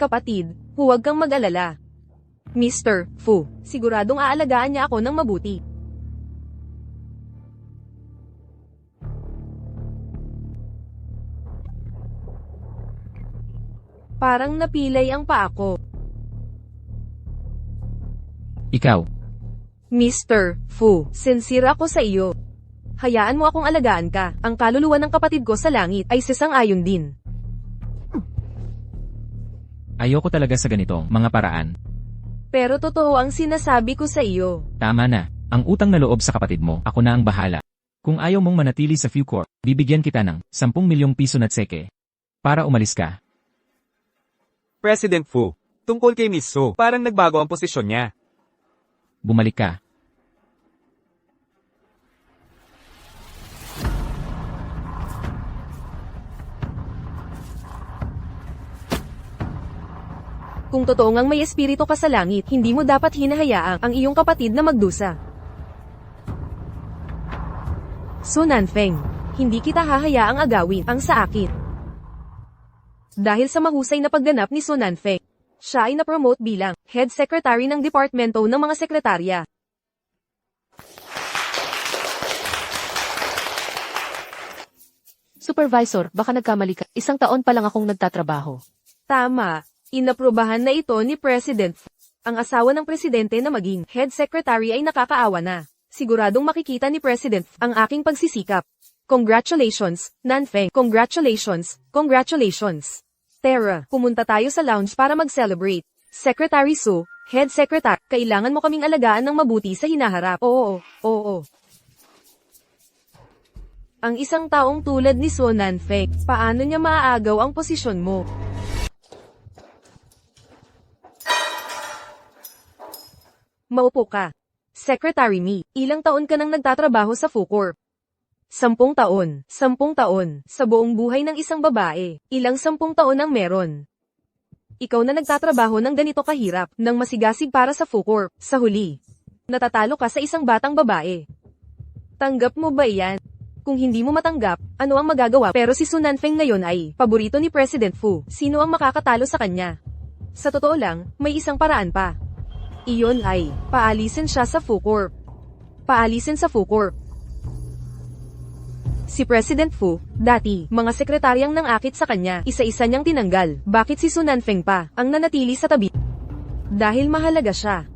Kapatid, huwag kang mag-alala. Mr. Fu, siguradong aalagaan niya ako ng mabuti. Parang napilay ang paa ko. Ikaw, Mr. Fu, sincere ako sa iyo. Hayaan mo akong alagaan ka. Ang kaluluwa ng kapatid ko sa langit ay sasang-ayon din. ayoko talaga sa ganitong mga paraan. Pero totoo ang sinasabi ko sa iyo. Tama na, ang utang na loob sa kapatid mo, ako na ang bahala. Kung ayaw mong manatili sa Fucorp, bibigyan kita ng 10 milyong piso na tseke. Para umalis ka. President Fu, tungkol kay Miss Su, parang nagbago ang posisyon niya. Bumalik ka. Kung totoo ngang may espiritu ka sa langit, hindi mo dapat hinahayaang ang iyong kapatid na magdusa. Su Nanfeng, hindi kita hahayaang agawin ang sa akin. Dahil sa mahusay na pagganap ni Su Nanfeng, siya ay na-promote bilang Head Secretary ng Departamento ng mga Sekretarya. Supervisor, baka nagkamali ka. 1 taon pa lang akong nagtatrabaho. Tama, inaprubahan na ito ni President Fu. Ang asawa ng presidente na maging Head Secretary ay nakakaawa na. Siguradong makikita ni President Fu ang aking pagsisikap. Congratulations, Nanfeng. Congratulations, congratulations. Tara, pumunta tayo sa lounge para mag-celebrate. Secretary Su, Head Secretary, kailangan mo kaming alagaan ng mabuti sa hinaharap. Oo. Ang isang taong tulad ni Su Nanfeng, paano niya maaagaw ang posisyon mo? Maupo ka. Secretary Mi, ilang taon ka nang nagtatrabaho sa Fucorp? 10 taon. 10 taon. Sa buong buhay ng isang babae, ilang 10 taon ang meron? Ikaw na nagtatrabaho ng ganito kahirap, ng masigasig para sa Fucorp, sa huli. Natatalo ka sa isang batang babae. Tanggap mo ba iyan? Kung hindi mo matanggap, ano ang magagawa? Pero si Su Nanfeng ngayon ay, paborito ni President Fu. Sino ang makakatalo sa kanya? Sa totoo lang, may isang paraan pa. Iyon ay, paalisin siya sa Fucorp. Paalisin sa Fucorp. Si President Fu, dati, mga sekretaryang nangakit sa kanya, isa-isa niyang tinanggal. Bakit si Su Nanfeng pa, ang nanatili sa tabi? Dahil mahalaga siya.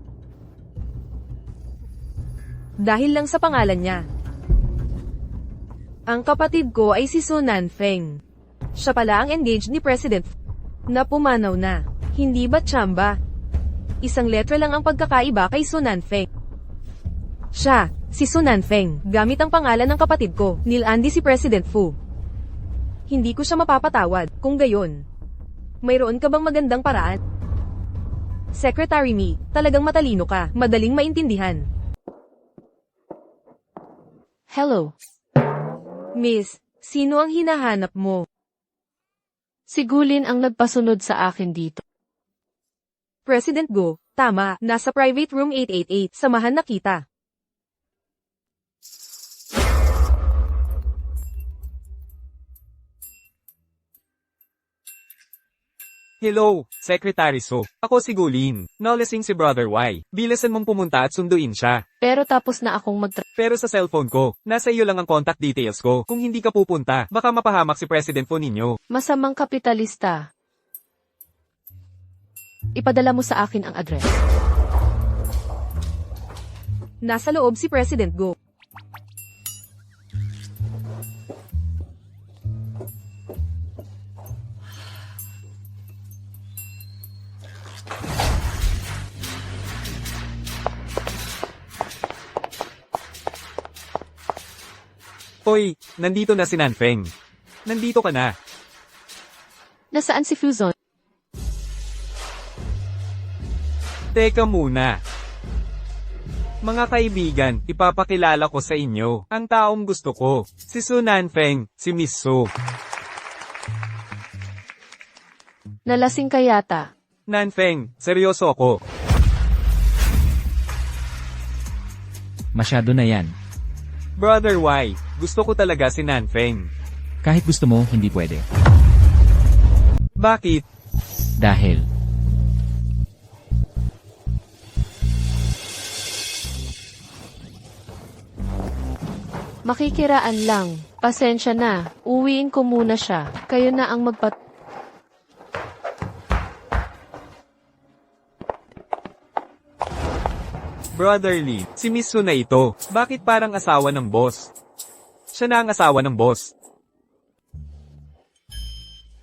Dahil lang sa pangalan niya. Ang kapatid ko ay si Su Nanfeng. Siya pala ang engaged ni President Fu. Na pumanaw na. Hindi ba tsamba? Isang letra lang ang pagkakaiba kay Su Nanfeng. Siya, si Su Nanfeng, gamit ang pangalan ng kapatid ko, Andy si President Fu. Hindi ko siya mapapatawad, kung gayon. Mayroon ka bang magandang paraan? Secretary Mi, talagang matalino ka, madaling maintindihan. Hello. Miss, sino ang hinahanap mo? Si Gulin ang nagpasunod sa akin dito. President Go, Tama, nasa private room 888, samahan na kita. Hello, Secretary So. Ako si Gulin. Nalasing si Brother Y. Bilasan mong pumunta at sunduin siya. Pero tapos na akong Pero sa cellphone ko, nasa iyo lang ang contact details ko. Kung hindi ka pupunta, baka mapahamak si President po ninyo. masamang kapitalista. Ipadala mo sa akin ang address. Nasa loob si President Go. Hoy, nandito na si Nanfeng. Nandito ka na. Nasaan si Fuzon? Teka muna. Mga kaibigan, ipapakilala ko sa inyo ang taong gusto ko. Si Su Nanfeng, si Miss Su. Nalasing ka yata. Nanfeng, seryoso ako. Masyado na yan. Brother Y, gusto ko talaga si Nanfeng. Kahit gusto mo, hindi pwede. Bakit? Dahil, Makikiraan lang. Pasensya na. Uwiin ko muna siya. Kayo na ang Brother Lee, si Miss Su na ito. Bakit parang asawa ng boss? Siya na ang asawa ng boss.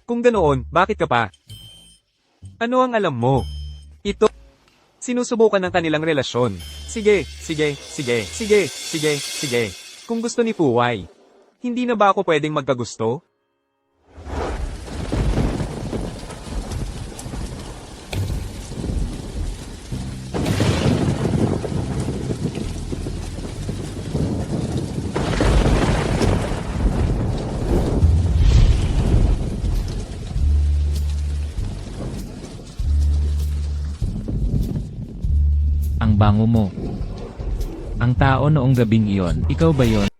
Kung ganoon, bakit ka pa? Ano ang alam mo? Ito. Sinusubukan ng kanilang relasyon. Sige, sige, sige, sige, sige, sige. Kung gusto ni Fuwai, hindi na ba ako pwedeng magkagusto? ang bango mo. Ang tao noong gabing iyon, ikaw ba yon?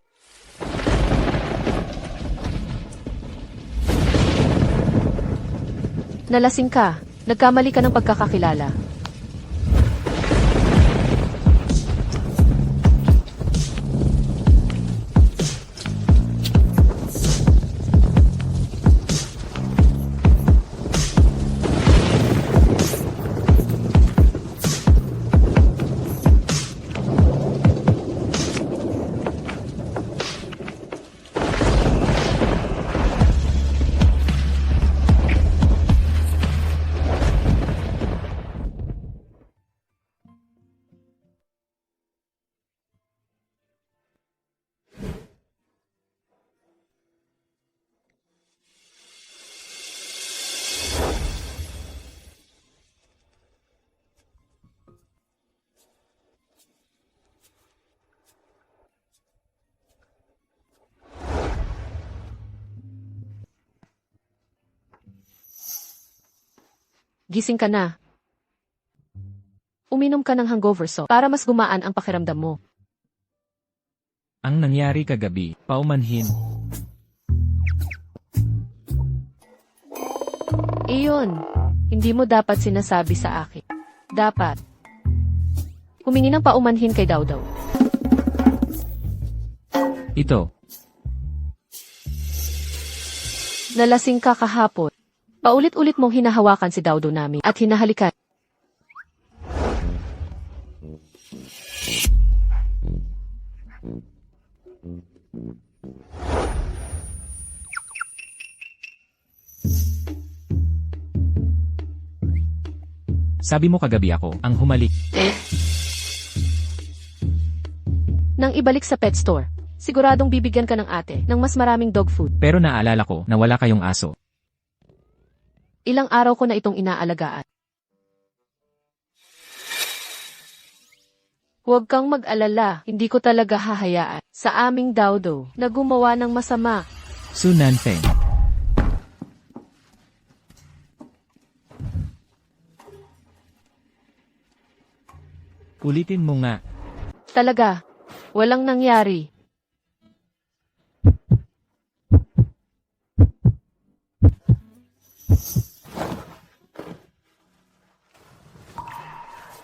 Nalasing ka. Nagkamali ka ng pagkakakilala. Gising ka na. Uminom ka ng hangover so para mas gumaan ang pakiramdam mo. Ang nangyari kagabi, paumanhin. Iyon. Hindi mo dapat sinasabi sa akin. Dapat. Humingi ng paumanhin kay Dawdaw. Ito, Nalasing ka kahapon. Paulit-ulit mong hinahawakan si Dawdaw namin at hinahalikan. sabi mo kagabi ako, ang humalik. Nang ibalik sa pet store, siguradong bibigyan ka ng ate ng mas maraming dog food. Pero naalala ko na wala kayong aso. Ilang araw ko na itong inaalagaan. Huwag kang mag-alala, hindi ko talaga hahayaan sa aming Dawdaw na gumawa ng masama. Su Nanfeng. Ulitin mo nga. Talaga, walang nangyari.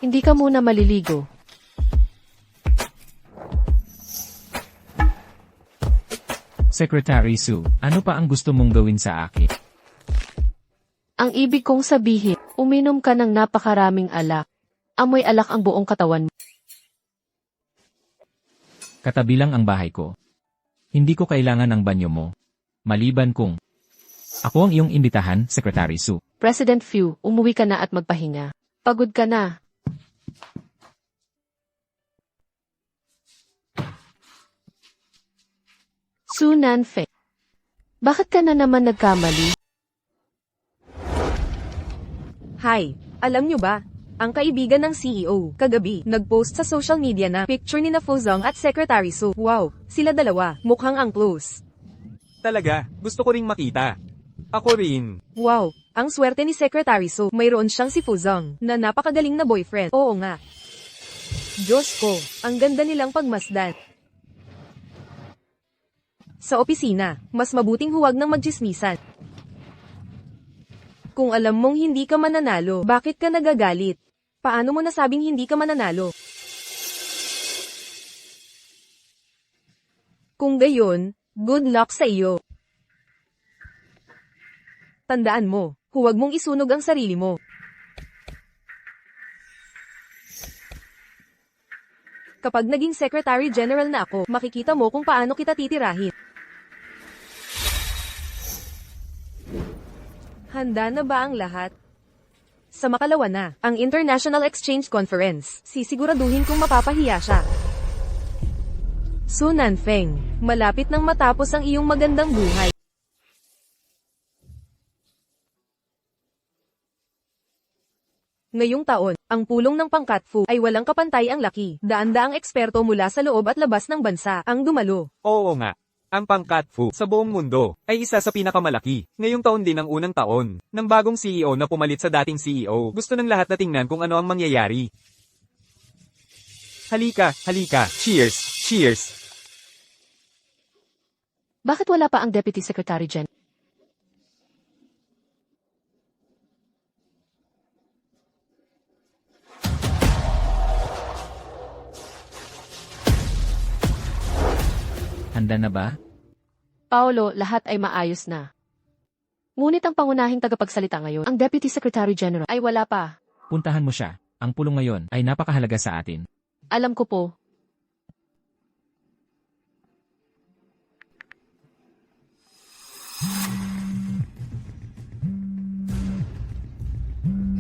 Hindi ka muna maliligo. Secretary Sue, ano pa ang gusto mong gawin sa akin? Ang ibig kong sabihin, uminom ka ng napakaraming alak. Amoy alak ang buong katawan mo. Katabi lang ang bahay ko. Hindi ko kailangan ng banyo mo. Maliban kung ako ang iyong imbitahan, Secretary Sue. President Few, umuwi ka na at magpahinga. Pagod ka na. Su Nanfei. Bakit ka na naman nagkamali? Hi, alam nyo ba? Ang kaibigan ng CEO, kagabi, nag-post sa social media na picture ni na Fuzong at Secretary Su. Wow, sila dalawa, mukhang ang close. Talaga, gusto ko ring makita. Ako rin. Wow, ang swerte ni Secretary Su. Mayroon siyang si Fuzong, na napakagaling na boyfriend. Oo nga. Diyos ko, ang ganda nilang pagmasdan. Sa opisina, mas mabuting huwag nang magtsismisan. Kung alam mong hindi ka mananalo, bakit ka nagagalit? Paano mo nasabing hindi ka mananalo? Kung gayon, good luck sa iyo. Tandaan mo, huwag mong isunog ang sarili mo. Kapag naging Secretary General na ako, makikita mo kung paano kita titirahin. Handa na ba ang lahat? Sa makalawa na, ang International Exchange Conference, sisiguraduhin kong mapapahiya siya. Su Nanfeng, malapit nang matapos ang iyong magandang buhay. Ngayong taon, ang pulong ng pangkatfu ay walang kapantay ang laki. Daan-daang eksperto mula sa loob at labas ng bansa ang dumalo. Oo nga. Ang pangkatfu sa buong mundo ay isa sa pinakamalaki. Ngayong taon din ang unang taon ng bagong CEO na pumalit sa dating CEO. Gusto ng lahat na tingnan kung ano ang mangyayari. Halika, halika. Cheers, cheers. Bakit wala pa ang Deputy Secretary Gen? Handa na ba? Paolo, lahat ay maayos na. Ngunit ang pangunahing tagapagsalita ngayon, ang Deputy Secretary General, ay wala pa. Puntahan mo siya. Ang pulong ngayon ay napakahalaga sa atin. Alam ko po.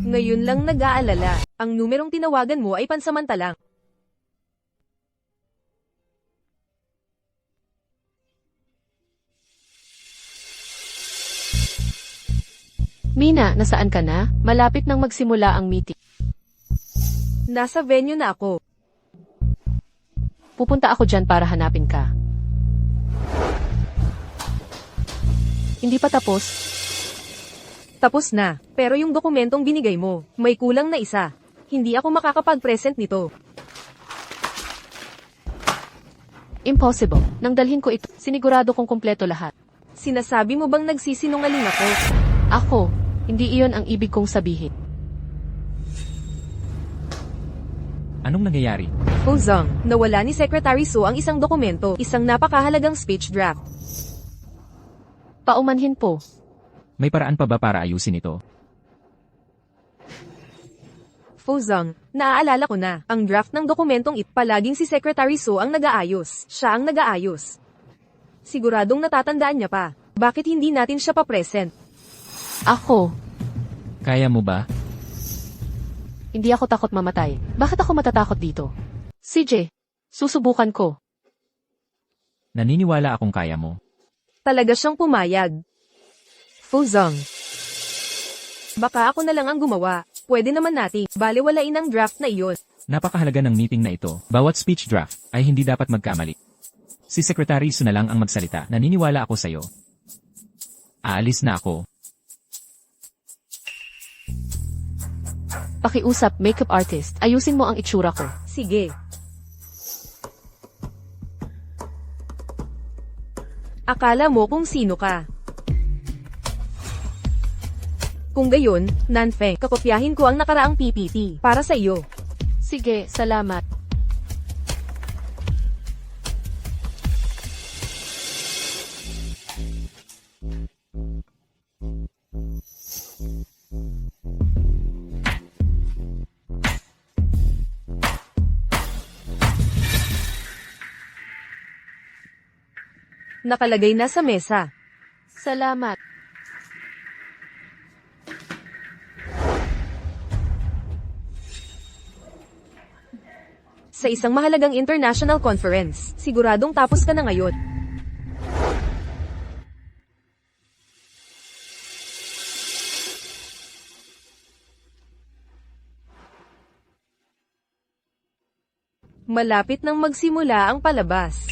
Ngayon lang nag-aalala, ang numerong tinawagan mo ay pansamantalang. Mina, nasaan ka na? Malapit nang magsimula ang meeting. Nasa venue na ako. Pupunta ako dyan para hanapin ka. Hindi pa tapos. Tapos na, pero yung dokumentong binigay mo, may kulang na isa. Hindi ako makakapag-present nito. Impossible. Nang dalhin ko ito, sinigurado kong kumpleto lahat. Sinasabi mo bang nagsisinungaling ako? Ako, hindi iyon ang ibig kong sabihin. Anong nangyayari? Fuzong, nawala ni Secretary Su ang isang dokumento, isang napakahalagang speech draft. Paumanhin po. May paraan pa ba para ayusin ito? Fuzong, naaalala ko na, ang draft ng dokumentong ito, palaging si Secretary Su ang nag-aayos. Siya ang nag-aayos. Siguradong natatandaan niya pa. Bakit hindi natin siya pa-present? Ako, Kaya mo ba? hindi ako takot mamatay. Bakit ako matatakot dito? CJ, susubukan ko. Naniniwala akong kaya mo. Talaga siyang pumayag. Fuzong. Baka ako na lang ang gumawa. Pwede naman nating balewalain ang draft na iyon. Napakahalaga ng meeting na ito. Bawat speech draft ay hindi dapat magkamali. Si Secretary Su na lang ang magsalita. Naniniwala ako sa'yo. Aalis na ako. Pakiusap, makeup artist. Ayusin mo ang itsura ko. Sige. Akala mo kung sino ka. Kung gayon, Nanfeng, kakopyahin ko ang nakaraang PPT para sa iyo. Sige, salamat. Nakalagay na sa mesa. Salamat. Sa isang mahalagang international conference, siguradong tapos ka na ngayon. Malapit nang magsimula ang palabas.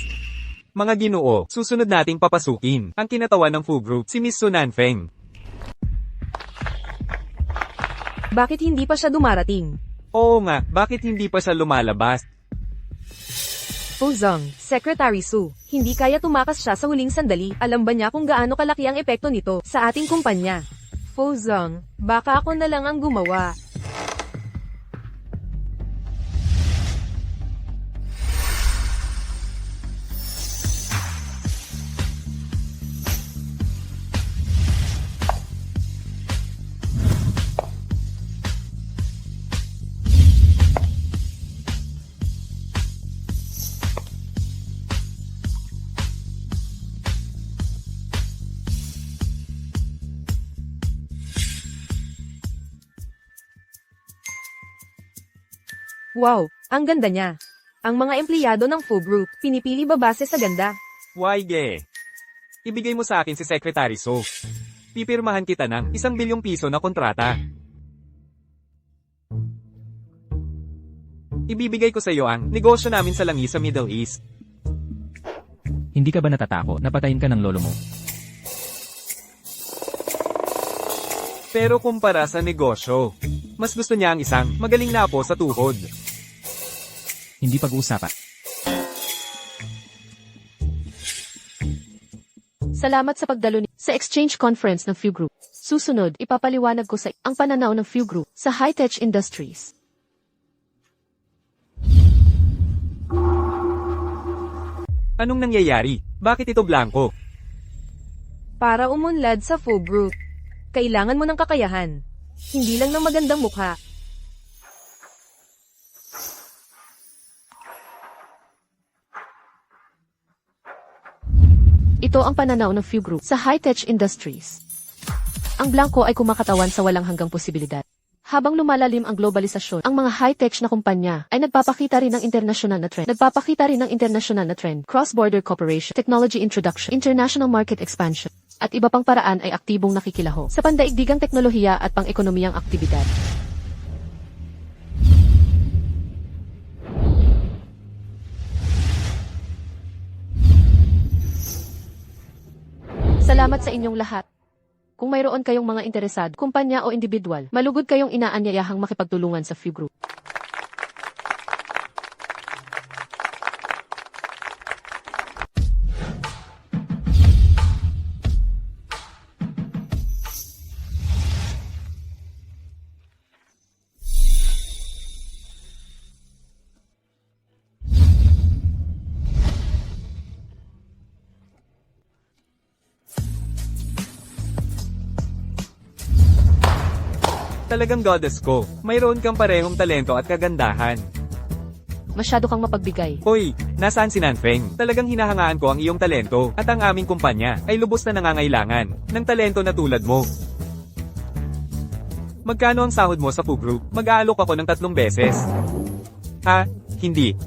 Mga ginoo, susunod nating papasukin ang kinatawan ng Fu Group, si Miss Su Nanfeng. Bakit hindi pa siya dumarating? Oo nga, bakit hindi pa siya lumalabas? Fuzong, Secretary Su, hindi kaya tumakas siya sa huling sandali. Alam ba niya kung gaano kalaki ang epekto nito sa ating kumpanya? Fuzong, baka ako na lang ang gumawa. Wow, ang ganda niya. Ang mga empleyado ng Fu Group, pinipili ba base sa ganda? Waige. Ibigay mo sa akin si Secretary Su. Pipirmahan kita ng 1 bilyong piso na kontrata. Ibibigay ko sa iyo ang negosyo namin sa langis sa Middle East. Hindi ka ba natatakot na patayin ka ng lolo mo? Pero kumpara sa negosyo, mas gusto niya ang isang magaling na apo sa tuhod. Hindi pag-uusapan. Salamat sa pagdalo sa exchange conference ng Fu Group. Susunod, ipapaliwanag ko sa ang pananaw ng Fu Group sa high-tech industries. Anong nangyayari? Bakit ito blanco? Para umunlad sa Fu Group, kailangan mo ng kakayahan. Hindi lang ng magandang mukha. Ito ang pananaw ng Fu Group sa high-tech industries. Ang blanco ay kumakatawan sa walang hanggang posibilidad. Habang lumalalim ang globalisasyon, ang mga high-tech na kumpanya ay nagpapakita rin ng international na trend. Cross-border cooperation, technology introduction, international market expansion, at iba pang paraan ay aktibong nakikilaho sa pandaigdigang teknolohiya at pang-ekonomiyang aktibidad. Salamat sa inyong lahat. Kung mayroon kayong mga interesado, kumpanya o individual, malugod kayong inaanyayahang makipagtulungan sa Fu Group. Talagang goddess ko, mayroon kang parehong talento at kagandahan. Masyado kang mapagbigay. Hoy, nasaan si Nanfeng? Talagang hinahangaan ko ang iyong talento at ang aming kumpanya ay lubos na nangangailangan ng talento na tulad mo. Magkano ang sahod mo sa Fu Group? Mag-aalok ako ng 3 beses. Ha? Hindi.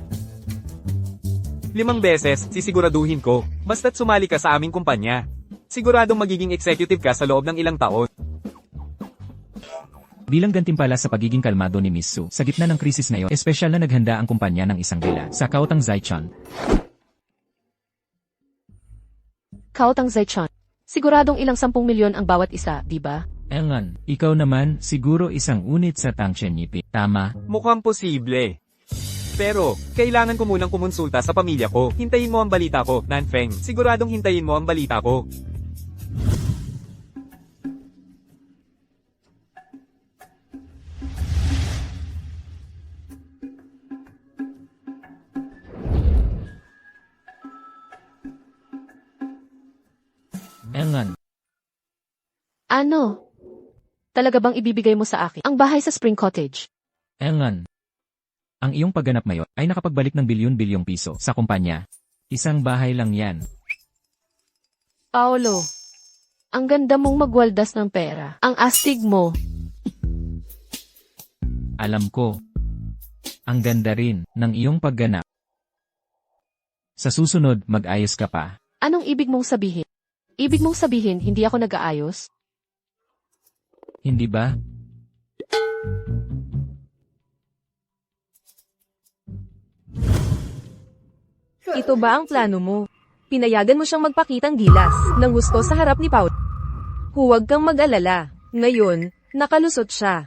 5 beses, sisiguraduhin ko. Basta't sumali ka sa aming kumpanya. Siguradong magiging executive ka sa loob ng ilang taon. Bilang gantimpala sa pagiging kalmado ni Miss Su, sa gitna ng krisis na iyon, espesyal na naghanda ang kumpanya ng isang villa sa Kaotang Zaichon. Kaotang Zaichon. Siguradong ilang 10 milyon ang bawat isa, di ba? Engan, ikaw naman, siguro isang unit sa tangchenyipi. Tama? Mukhang posible. Pero, kailangan ko munang kumonsulta sa pamilya ko. Hintayin mo ang balita ko, Nanfeng. Siguradong hintayin mo ang balita ko. Engan, Ano? Talaga bang ibibigay mo sa akin ang bahay sa Spring Cottage? Engan. Ang iyong pagganap ngayon ay nakapagbalik ng bilyon-bilyong piso sa kumpanya. Isang bahay lang yan. Paolo, ang ganda mong magwaldas ng pera. Ang astig mo. Alam ko. Ang ganda rin ng iyong pagganap. Sa susunod, mag-ayos ka pa. Anong ibig mong sabihin? Ibig mong sabihin hindi ako nag-aayos? Hindi ba? Ito ba ang plano mo? Pinayagan mo siyang magpakitang gilas ng gusto sa harap ni Paul. Huwag kang mag-alala. Ngayon, nakalusot siya.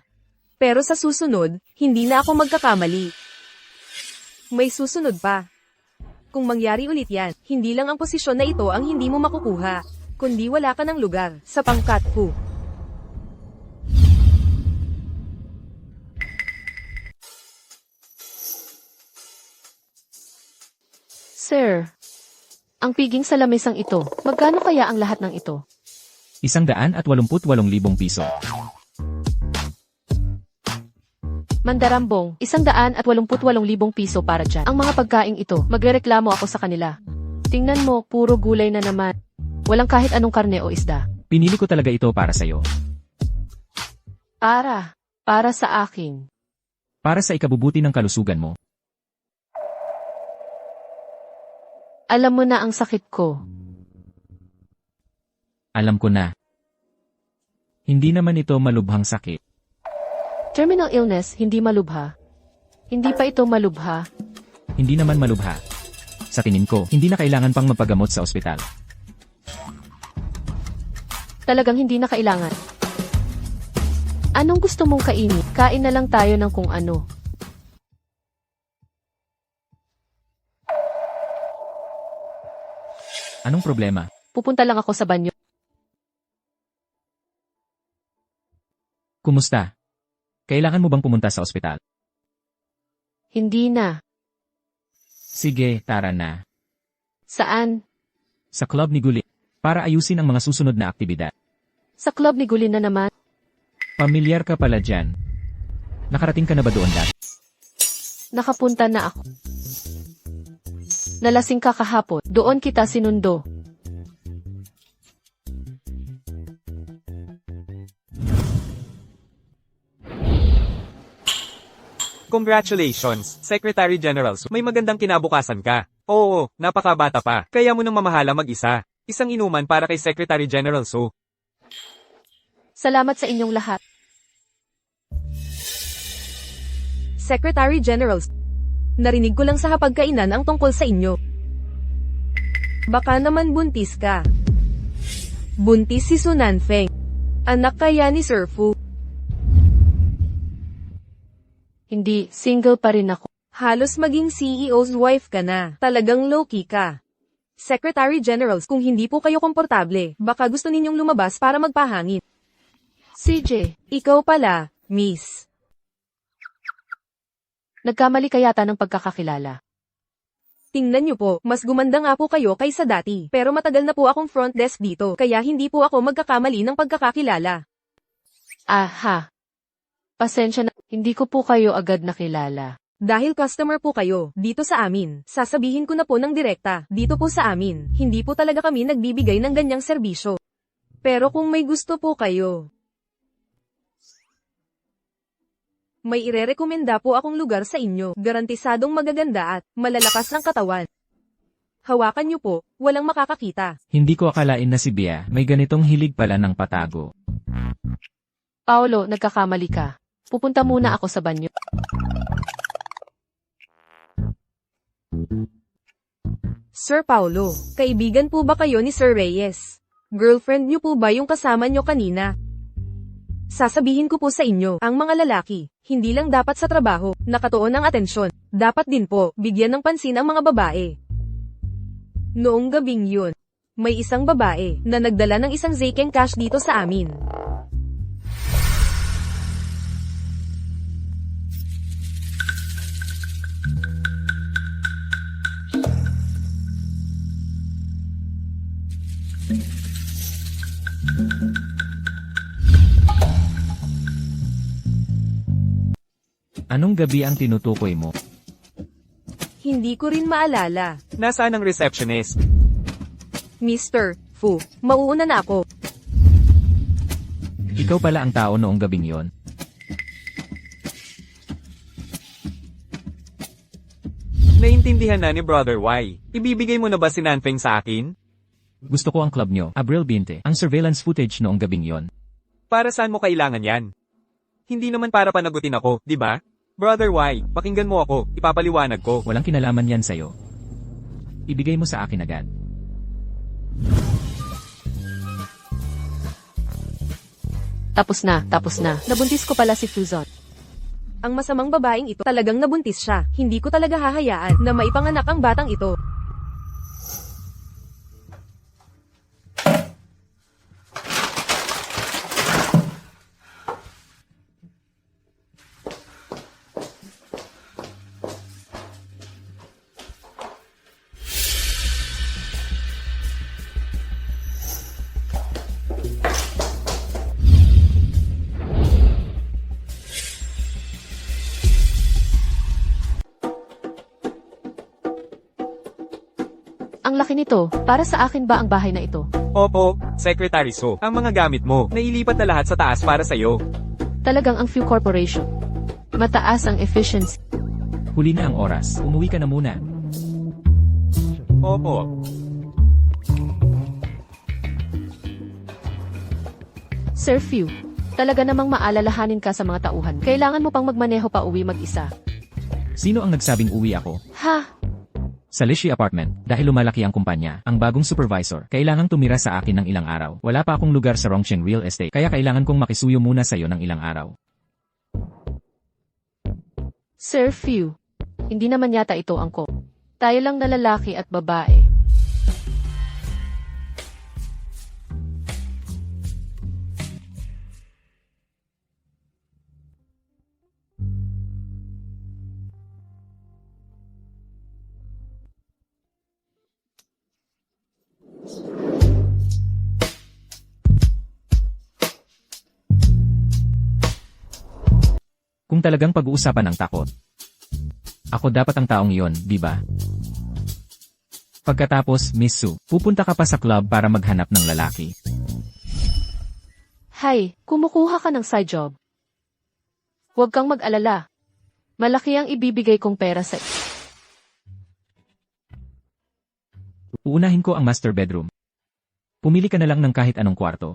Pero sa susunod, hindi na ako magkakamali. May susunod pa. Kung mangyari ulit yan, hindi lang ang posisyon na ito ang hindi mo makukuha, kundi wala ka ng lugar sa pangkat ko. Sir, ang piging sa lamisang ito, magkano kaya ang lahat ng ito? 188,000 piso. Mandarambong, 188,000 piso para dyan. Ang mga pagkaing ito, magrereklamo ako sa kanila. Tingnan mo, puro gulay na naman. Walang kahit anong karne o isda. Pinili ko talaga ito para sa'yo. Para sa akin. Para sa ikabubuti ng kalusugan mo. Alam mo na ang sakit ko. Alam ko na. Hindi naman ito malubhang sakit. Terminal illness, hindi malubha. Hindi pa ito malubha. Hindi naman malubha. Sa tingin ko, hindi na kailangan pang mapagamot sa ospital. Talagang hindi na kailangan. Anong gusto mong kainin? Kain na lang tayo ng kung ano. Anong problema? Pupunta lang ako sa banyo. Kumusta? Kailangan mo bang pumunta sa ospital? Hindi na. Sige, tara na. Saan? Sa club ni Guli. Para ayusin ang mga susunod na aktibidad. Sa club ni Gulin na naman. Pamilyar ka pala dyan. Nakarating ka na ba doon dati? Nakapunta na ako. Nalasing ka kahapon. Doon kita sinundo. Congratulations, Secretary General. May magandang kinabukasan ka. Oo, napakabata pa. Kaya mo nang mamahala mag-isa. Isang inuman para kay Secretary General Su. Salamat sa inyong lahat. Secretary Generals, narinig ko lang sa hapagkainan ang tungkol sa inyo. Baka naman buntis ka. Buntis si Su Nanfeng. Anak kaya ni Sir Fu. Hindi, single pa rin ako. Halos maging CEO's wife ka na. Talagang low-key ka. Secretary Generals, kung hindi po kayo komportable, baka gusto ninyong lumabas para magpahangin. CJ, Ikaw pala, Miss. nagkamali ka yata ng pagkakakilala. Tingnan niyo po, mas gumanda nga po kayo kaysa dati. Pero matagal na po akong front desk dito, kaya hindi po ako magkakamali ng pagkakakilala. Aha. Pasensya na, hindi ko po kayo agad nakilala. Dahil customer po kayo, dito sa amin, sasabihin ko na po ng direkta, dito po sa amin, hindi po talaga kami nagbibigay ng ganyang serbisyo. Pero kung may gusto po kayo, may irerekomenda po akong lugar sa inyo, garantisadong magaganda at malalakas ng katawan. Hawakan niyo po, walang makakakita. Hindi ko akalain na si Bea may ganitong hilig pala ng patago. Paolo, nagkakamali ka. Pupunta muna ako sa banyo. Sir Paulo, kaibigan po ba kayo ni Sir Reyes? Girlfriend niyo po ba yung kasama niyo kanina? Sasabihin ko po sa inyo, ang mga lalaki, hindi lang dapat sa trabaho, nakatuon ang atensyon. Dapat din po, bigyan ng pansin ang mga babae. Noong gabing yun, may isang babae na nagdala ng isang Zayken cash dito sa amin. Anong gabi ang tinutukoy mo? Hindi ko rin maalala. Nasaan ang receptionist? Mr. Fu, mauuna na ako. Ikaw pala ang tao noong gabing yon. Naintindihan na ni Brother Y. Ibibigay mo na ba si Nanfeng sa akin? Gusto ko ang club nyo, Abril 20, ang surveillance footage noong gabing yon. Para saan mo kailangan yan? Hindi naman para panagutin ako, di ba? Brother Y, pakinggan mo ako, ipapaliwanag ko. Walang kinalaman yan sa'yo. Ibigay mo sa akin agad. Tapos na, tapos na. Nabuntis ko pala si Fuzon. Ang masamang babaeng ito, talagang nabuntis siya. Hindi ko talaga hahayaan na maipanganak ang batang ito. Ang laki nito, para sa akin ba ang bahay na ito? Opo, Secretary So. Ang mga gamit mo, nailipat na lahat sa taas para sa'yo. Talagang ang Few Corporation. Mataas ang efficiency. Huli na ang oras, umuwi ka na muna. Opo. Sir Few, talaga namang maalalahanin ka sa mga tauhan. Kailangan mo pang magmaneho pa uwi mag-isa. Sino ang nagsabing uwi ako? Ha? Sa Lishi Apartment, dahil lumalaki ang kumpanya, ang bagong supervisor, kailangang tumira sa akin ng ilang araw. Wala pa akong lugar sa Rongchen Real Estate, kaya kailangan kong makisuyo muna sa'yo ng ilang araw. Sir Few, hindi naman yata ito ang ko. Tayo lang na lalaki at babae. Kung talagang pag-uusapan ang takot, ako dapat ang taong iyon, di ba? Pagkatapos, Miss Su, pupunta ka pa sa club para maghanap ng lalaki. Hay, kumukuha ka ng side job. Huwag kang mag-alala. Malaki ang ibibigay kong pera sa... Uunahin ko ang master bedroom. Pumili ka na lang ng kahit anong kwarto.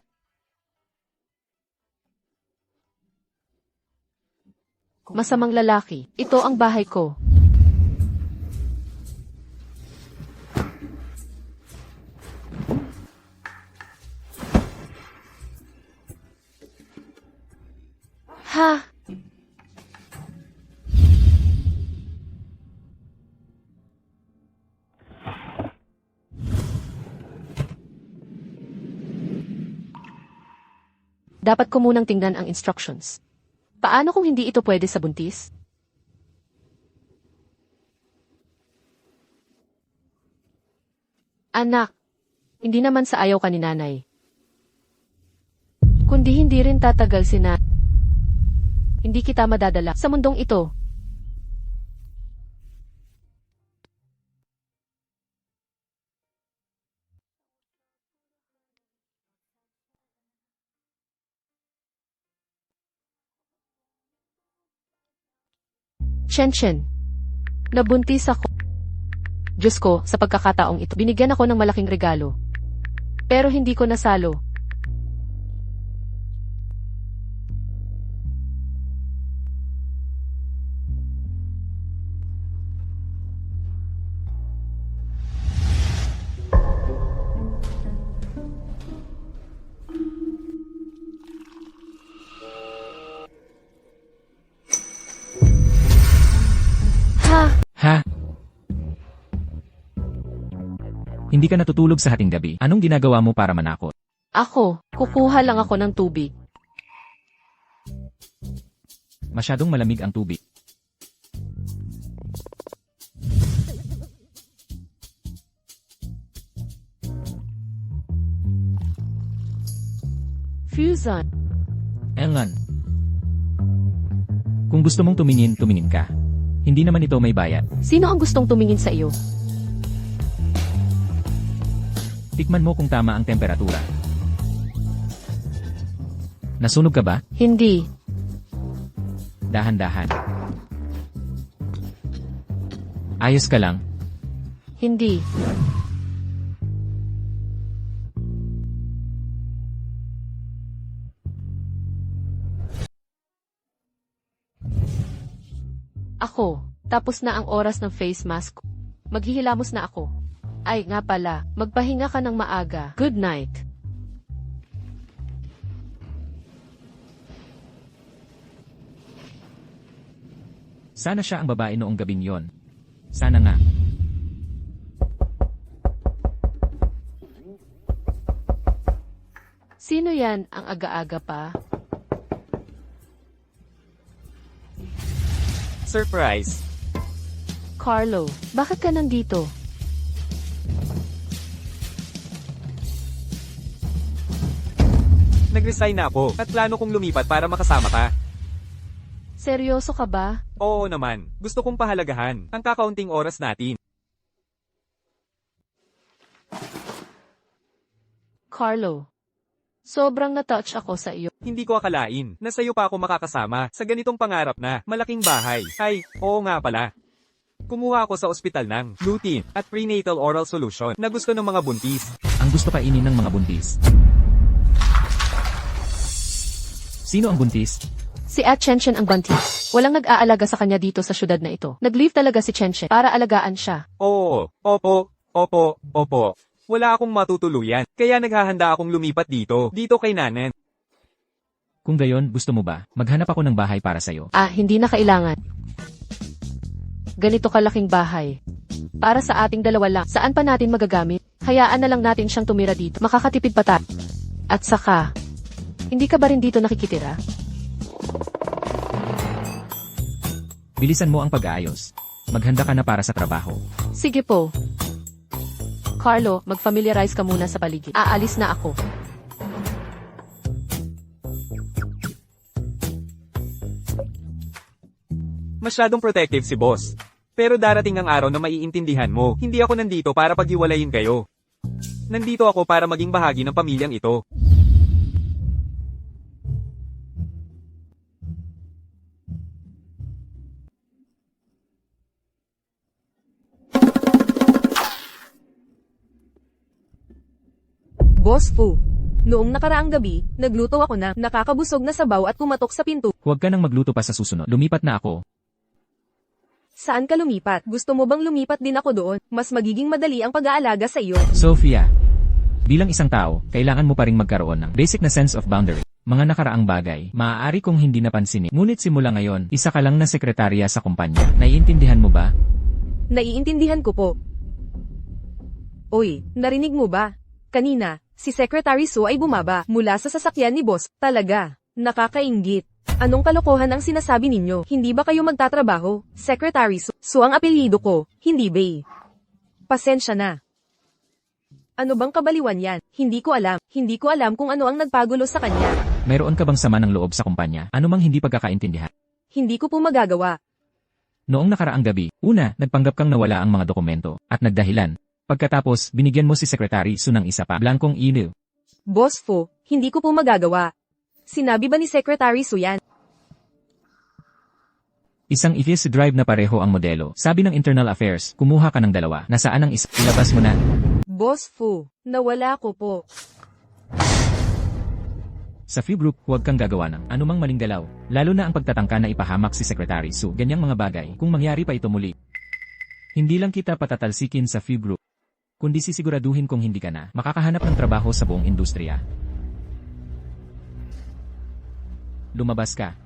Masamang lalaki, ito ang bahay ko. Ha? Dapat ko munang tingnan ang instructions. Paano kung hindi ito pwede sa buntis? Anak, hindi naman sa ayaw ka ni nanay. Kundi hindi rin tatagal si na. Hindi kita madadala sa mundong ito. Chen, nabuntis ako. Diyos ko, sa pagkakataong ito, binigyan ako ng malaking regalo. Pero hindi ko nasalo. Hindi ka natutulog sa hating gabi. Anong ginagawa mo para manakot? Ako, kukuha lang ako ng tubig. Masyadong malamig ang tubig. Fusion. Elan. Kung gusto mong tumingin ka. Hindi naman ito may bayad. Sino ang gustong tumingin sa iyo? Tikman mo kung tama ang temperatura. Nasunog ka ba? Hindi. Dahan-dahan. Ayos ka lang? Hindi. Ako, tapos na ang oras ng face mask. Maghihilamos na ako. Ay, nga pala, magpahinga ka ng maaga. Good night. Sana siya ang babae noong gabing yon. Sana nga. Sino yan ang aga-aga pa? Surprise! Carlo, bakit ka nandito? Nag-resign na ako at plano kong lumipat para makasama ka. Seryoso ka ba? Oo naman, gusto kong pahalagahan ang kakaunting oras natin. Carlo, sobrang na-touch ako sa iyo. Hindi ko akalain na sa'yo pa ako makakasama sa ganitong pangarap na malaking bahay. Ay, oo nga pala. Kumuha ako sa ospital ng lutein at prenatal oral solution na gusto ng mga buntis. Ang gusto kainin ng mga buntis. Sino ang buntis? Si At Chenchen ang buntis. Walang nag-aalaga sa kanya dito sa syudad na ito. Nag-leave talaga si Chenchen para alagaan siya. Oo, opo. Wala akong matutuluyan, kaya naghahanda akong lumipat dito kay Nanen. Kung gayon, gusto mo ba? Maghanap ako ng bahay para sa'yo. Hindi na kailangan. Ganito kalaking bahay. Para sa ating dalawa lang, saan pa natin magagamit? Hayaan na lang natin siyang tumira dito. Makakatipid pa tayo. At saka, hindi ka ba rin dito nakikitira? Bilisan mo ang pag-aayos. Maghanda ka na para sa trabaho. Sige po. Carlo, mag-familiarize ka muna sa paligid. Aalis na ako. Masyadong protective si boss. Pero darating ang araw na maiintindihan mo, hindi ako nandito para paghiwalayin kayo. Nandito ako para maging bahagi ng pamilyang ito. Boss Fu. Noong nakaraang gabi, nagluto ako ng nakakabusog na sabaw at kumatok sa pinto. Huwag ka nang magluto pa sa susunod. Lumipat na ako. Saan ka lumipat? Gusto mo bang lumipat din ako doon? Mas magiging madali ang pag-aalaga sa iyo. Sophia, bilang isang tao, kailangan mo pa ring magkaroon ng basic na sense of boundary. Mga nakaraang bagay, maaari kong hindi napansinin. Ngunit simula ngayon, isa ka lang na sekretarya sa kumpanya. Naiintindihan mo ba? Naiintindihan ko po. Oy, narinig mo ba? Kanina, si Secretary Su ay bumaba mula sa sasakyan ni boss. Talaga, nakakainggit. Anong kalokohan ang sinasabi ninyo? Hindi ba kayo magtatrabaho? Secretary Su, Su ang apelyido ko, hindi Bay. Pasensya na. Ano bang kabaliwan yan? Hindi ko alam. Hindi ko alam kung ano ang nagpagulo sa kanya. Mayroon ka bang sama ng loob sa kumpanya? Ano mang hindi pagkakaintindihan? Hindi ko po magagawa. Noong nakaraang gabi, una, nagpanggap kang nawala ang mga dokumento, at nagdahilan. Pagkatapos, binigyan mo si Secretary Su ng isa pa, blankong email. Boss Fu, hindi ko po magagawa. Sinabi ba ni Secretary Su yan? Isang EVS drive na pareho ang modelo. Sabi ng Internal Affairs, kumuha ka ng dalawa. Nasaan ang isa? Ilabas mo na. Boss Fu, nawala ko po. Sa Free Group, huwag kang gagawa ng anumang maling galaw. Lalo na ang pagtatangka na ipahamak si Secretary Su. Ganyang mga bagay, kung mangyari pa ito muli. Hindi lang kita patatalsikin sa Free Group, kundi sisiguraduhin kung hindi ka na makakahanap ng trabaho sa buong industriya. Lumabas ka.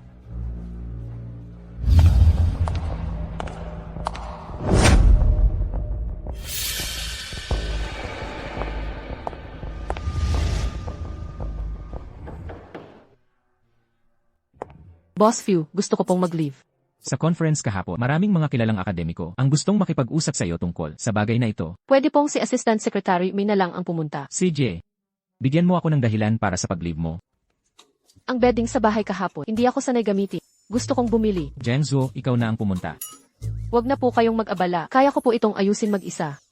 Boss Few, gusto ko pong mag-leave. Sa conference kahapon, maraming mga kilalang akademiko ang gustong makipag-usap sa iyo tungkol sa bagay na ito. Pwede pong si Assistant Secretary May na lang ang pumunta. CJ, bigyan mo ako ng dahilan para sa pag-leave mo. Ang bedding sa bahay kahapon, hindi ako sanay gamitin. Gusto kong bumili. Genzo, ikaw na ang pumunta. Huwag na po kayong mag-abala. Kaya ko po itong ayusin mag-isa.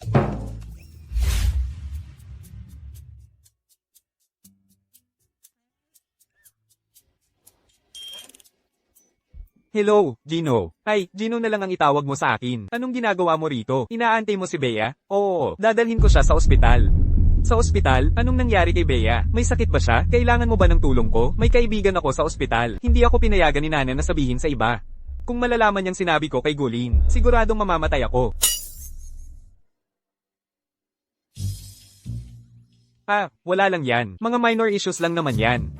Hello, Gino. Ay, Gino na lang ang itawag mo sa akin. Anong ginagawa mo rito? Inaantay mo si Bea? Oo, dadalhin ko siya sa ospital. Sa ospital? Anong nangyari kay Bea? May sakit ba siya? Kailangan mo ba ng tulong ko? May kaibigan ako sa ospital. Hindi ako pinayagan ni Nana na sabihin sa iba. Kung malalaman niyang sinabi ko kay Gulin, siguradong mamamatay ako. Ah, wala lang yan. Mga minor issues lang naman yan.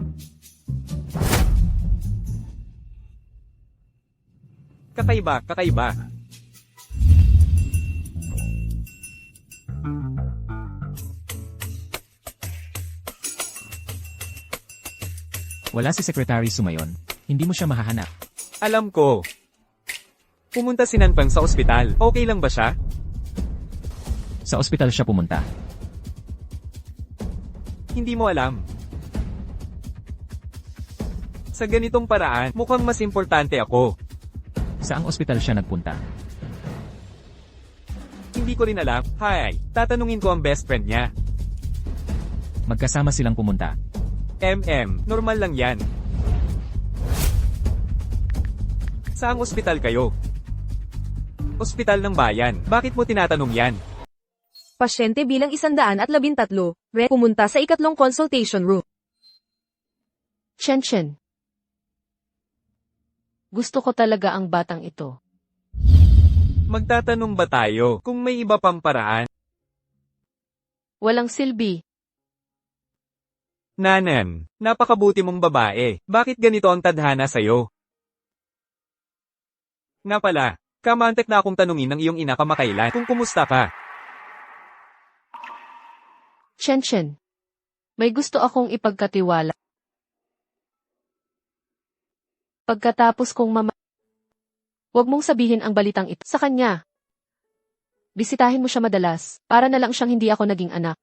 Kakaiba, kakaiba. Wala si Secretary Sumayon. Hindi mo siya mahahanap. Alam ko. Pumunta si Nanpang sa ospital. Okay lang ba siya? Sa ospital siya pumunta. Hindi mo alam. Sa ganitong paraan, mukhang mas importante ako. Saang ospital siya nagpunta? Hindi ko rin alam. Hi, tatanungin ko ang best friend niya. Magkasama silang pumunta. Normal lang yan. Saang ospital kayo? Ospital ng bayan. Bakit mo tinatanong yan? Pasyente bilang 113, pumunta sa ikatlong consultation room. Chen. Gusto ko talaga ang batang ito. Magtatanong ba tayo kung may iba pang paraan? Walang silbi. Nanan, napakabuti mong babae. Bakit ganito ang tadhana sa'yo? Nga pala, kamantek na akong tanungin ng iyong ina kamakailan kung kumusta ka. Chen. May gusto akong ipagkatiwala. Pagkatapos kong Huwag mong sabihin ang balitang ito sa kanya. Bisitahin mo siya madalas, para na lang siyang hindi ako naging anak.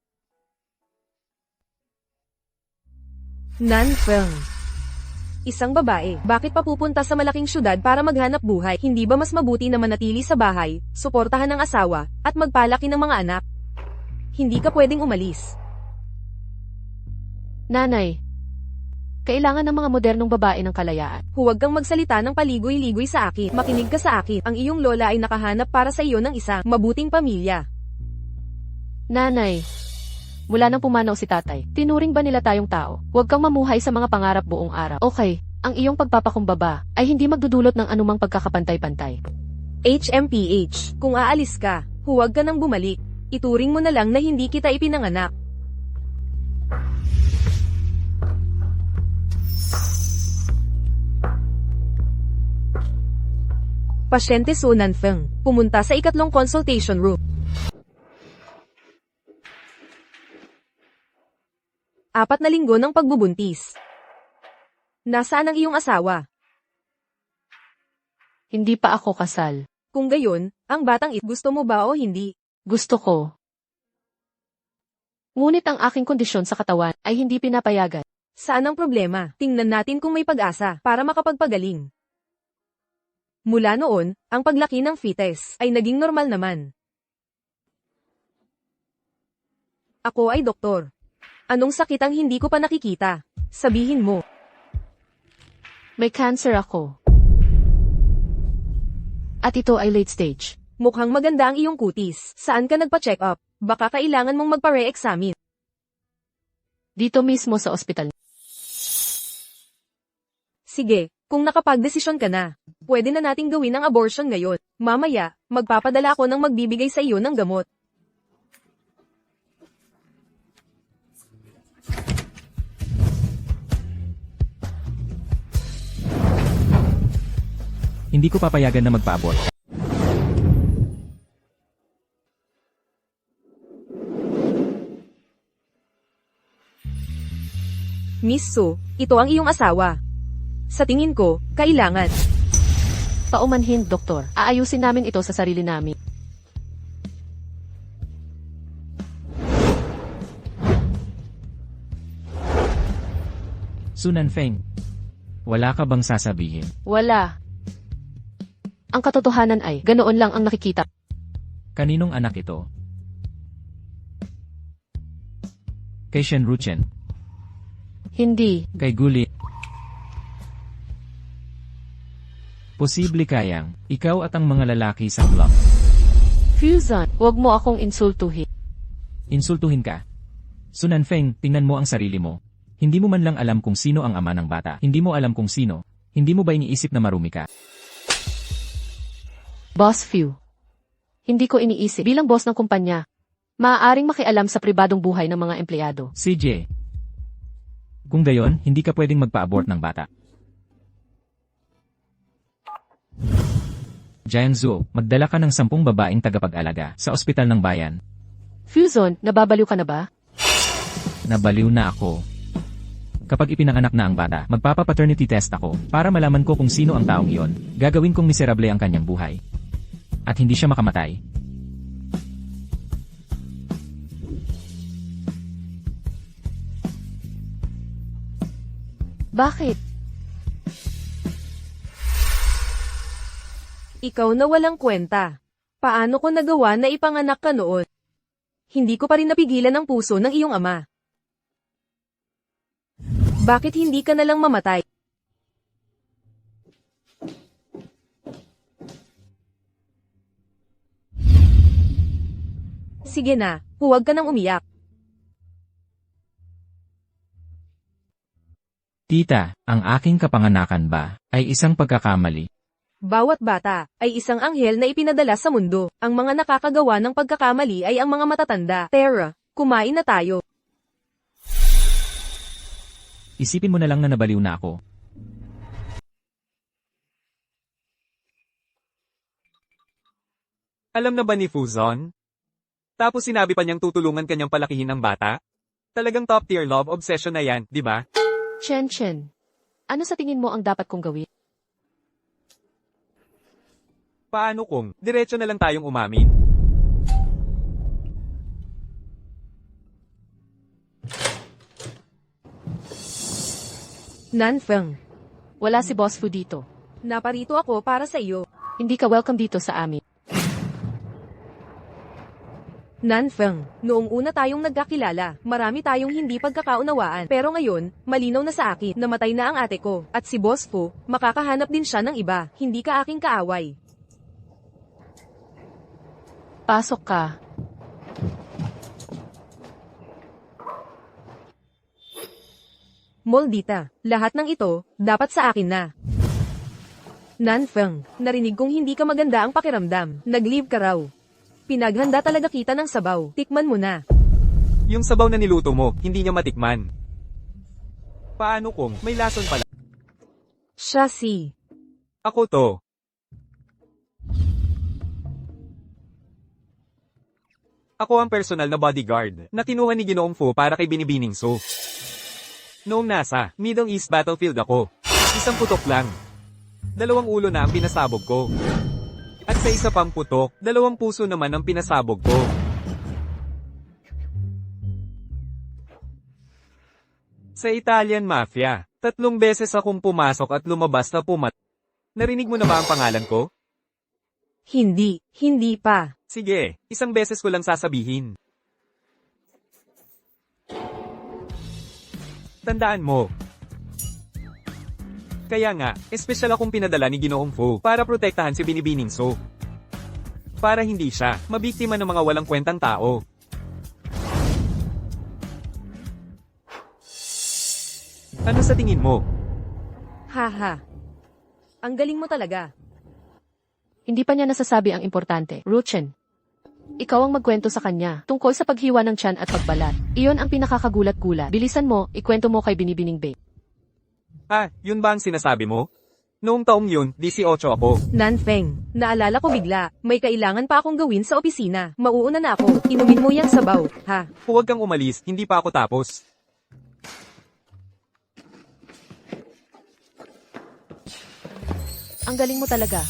Nanfeng. Isang babae, bakit pa pupunta sa malaking syudad para maghanap buhay? Hindi ba mas mabuti na manatili sa bahay, suportahan ng asawa, at magpalaki ng mga anak? Hindi ka pwedeng umalis. Nanay, kailangan ng mga modernong babae ng kalayaan. Huwag kang magsalita ng paligoy-ligoy sa akin. Makinig ka sa akin. Ang iyong lola ay nakahanap para sa iyo ng isang mabuting pamilya. Nanay, mula nang pumanaw si tatay, tinuring ba nila tayong tao? Huwag kang mamuhay sa mga pangarap buong araw. Okay, ang iyong pagpapakumbaba ay hindi magdudulot ng anumang pagkakapantay-pantay. HMPH, kung aalis ka, huwag ka nang bumalik. Ituring mo na lang na hindi kita ipinanganak. Pasyente Su Nanfeng, pumunta sa ikatlong consultation room. 4 na linggo ng pagbubuntis. Nasaan ang iyong asawa? Hindi pa ako kasal. Kung gayon, ang batang gusto mo ba o hindi? Gusto ko. Ngunit ang aking kondisyon sa katawan ay hindi pinapayagan. Saan ang problema? Tingnan natin kung may pag-asa para makapagpagaling. Mula noon, ang paglaki ng fetus ay naging normal naman. Ako ay doktor. Anong sakit ang hindi ko pa nakikita? Sabihin mo. May cancer ako. At ito ay late stage. Mukhang maganda ang iyong kutis. Saan ka nagpa-check up? Baka kailangan mong magpa-re-examine. Dito mismo sa ospital. Sige, kung nakapag-desisyon ka na, pwede na nating gawin ang abortion ngayon. Mamaya, magpapadala ako ng magbibigay sa iyo ng gamot. Hindi ko papayagan na magpa-abort. Miss Su, ito ang iyong asawa. Sa tingin ko, kailangan. Paumanhin, doktor. Aayusin namin ito sa sarili namin. Sunan Feng, wala ka bang sasabihin? Wala. Ang katotohanan ay, ganoon lang ang nakikita. Kaninong anak ito? Kay Shen Ruchen, Hindi. kay Guli. Posible kayang, ikaw at ang mga lalaki sa block. Fusion, huwag mo akong insultuhin. Insultuhin ka. Sunan Feng, tingnan mo ang sarili mo. Hindi mo man lang alam kung sino ang ama ng bata. Hindi mo alam kung sino. Hindi mo ba iniisip na marumi ka? Boss Few. Hindi ko iniisip bilang boss ng kumpanya. Maaaring makialam sa pribadong buhay ng mga empleyado. CJ. Kung gayon, hindi ka pwedeng magpa-abort ng bata. Jiangsu, magdala ka ng 10 babaeng tagapag-alaga sa ospital ng bayan. Fusion, nababaliw ka na ba? Nabaliw na ako. Kapag ipinanganak na ang bata, magpapa-paternity test ako para malaman ko kung sino ang taong iyon. Gagawin kong miserable ang kanyang buhay. At hindi siya makamatay. Bakit? Ikaw na walang kwenta. Paano ko nagawa na ipanganak ka noon? Hindi ko pa rin napigilan ang puso ng iyong ama. Bakit hindi ka nalang mamatay? Sige na, huwag ka nang umiyak. Tita, ang aking kapanganakan ba ay isang pagkakamali? Bawat bata ay isang anghel na ipinadala sa mundo. Ang mga nakakagawa ng pagkakamali ay ang mga matatanda. Tara, kumain na tayo. Isipin mo na lang na nabaliw na ako. Alam na ba ni Fuzon? Tapos sinabi pa niyang tutulungan kanyang palakihin ang bata? Talagang top tier love obsession na yan, di ba? Chen Chen. Ano sa tingin mo ang dapat kong gawin? Paano kung diretso na lang tayong umamin? Nanfeng, Wala si Boss Fu dito. naparito ako para sa iyo. Hindi ka welcome dito sa amin. Nanfeng, noong una tayong nagkakilala, marami tayong hindi pagkakaunawaan. Pero ngayon, malinaw na sa akin, namatay na ang ate ko. At si Boss Fu, makakahanap din siya ng iba. Hindi ka aking kaaway. Pasok ka. Moldita, lahat ng ito, dapat sa akin na. Nanfeng, narinig kong hindi ka maganda ang pakiramdam. Nag-leave ka raw. Pinaghanda talaga kita ng sabaw. Tikman mo na. Yung sabaw na niluto mo, hindi niya matikman. Paano kung may lason pala? Siya si. Ako to. Ako ang personal na bodyguard na kinuha ni Ginoong Fu para kay Binibining Su. Noong nasa Middle East battlefield ako, isang putok lang. 2 ulo na ang pinasabog ko. At sa isa pang putok, 2 puso naman ang pinasabog ko. Sa Italian Mafia, 3 beses akong pumasok at lumabas na Narinig mo na ba ang pangalan ko? Hindi pa. Sige, 1 beses ko lang sasabihin. Tandaan mo. Kaya nga, espesyal akong pinadala ni Ginoong Fu para protektahan si Binibining Su. Para hindi siya mabiktima ng mga walang kwentang tao. Ano sa tingin mo? Haha. Ang galing mo talaga. Hindi pa niya nasasabi ang importante. Ruchen. Ikaw ang magkwento sa kanya tungkol sa paghiwa ng tiyan at pagbalat. Iyon ang pinakakagulat-gulat. Bilisan mo, ikwento mo kay Binibining Babe. Ah, yun ba ang sinasabi mo? Noong taong yun, 18 ako. Nanfeng, naalala ko bigla. May kailangan pa akong gawin sa opisina. Mauuna na ako. Inumin mo yang sabaw, ha? Huwag kang umalis, hindi pa ako tapos. Ang galing mo talaga.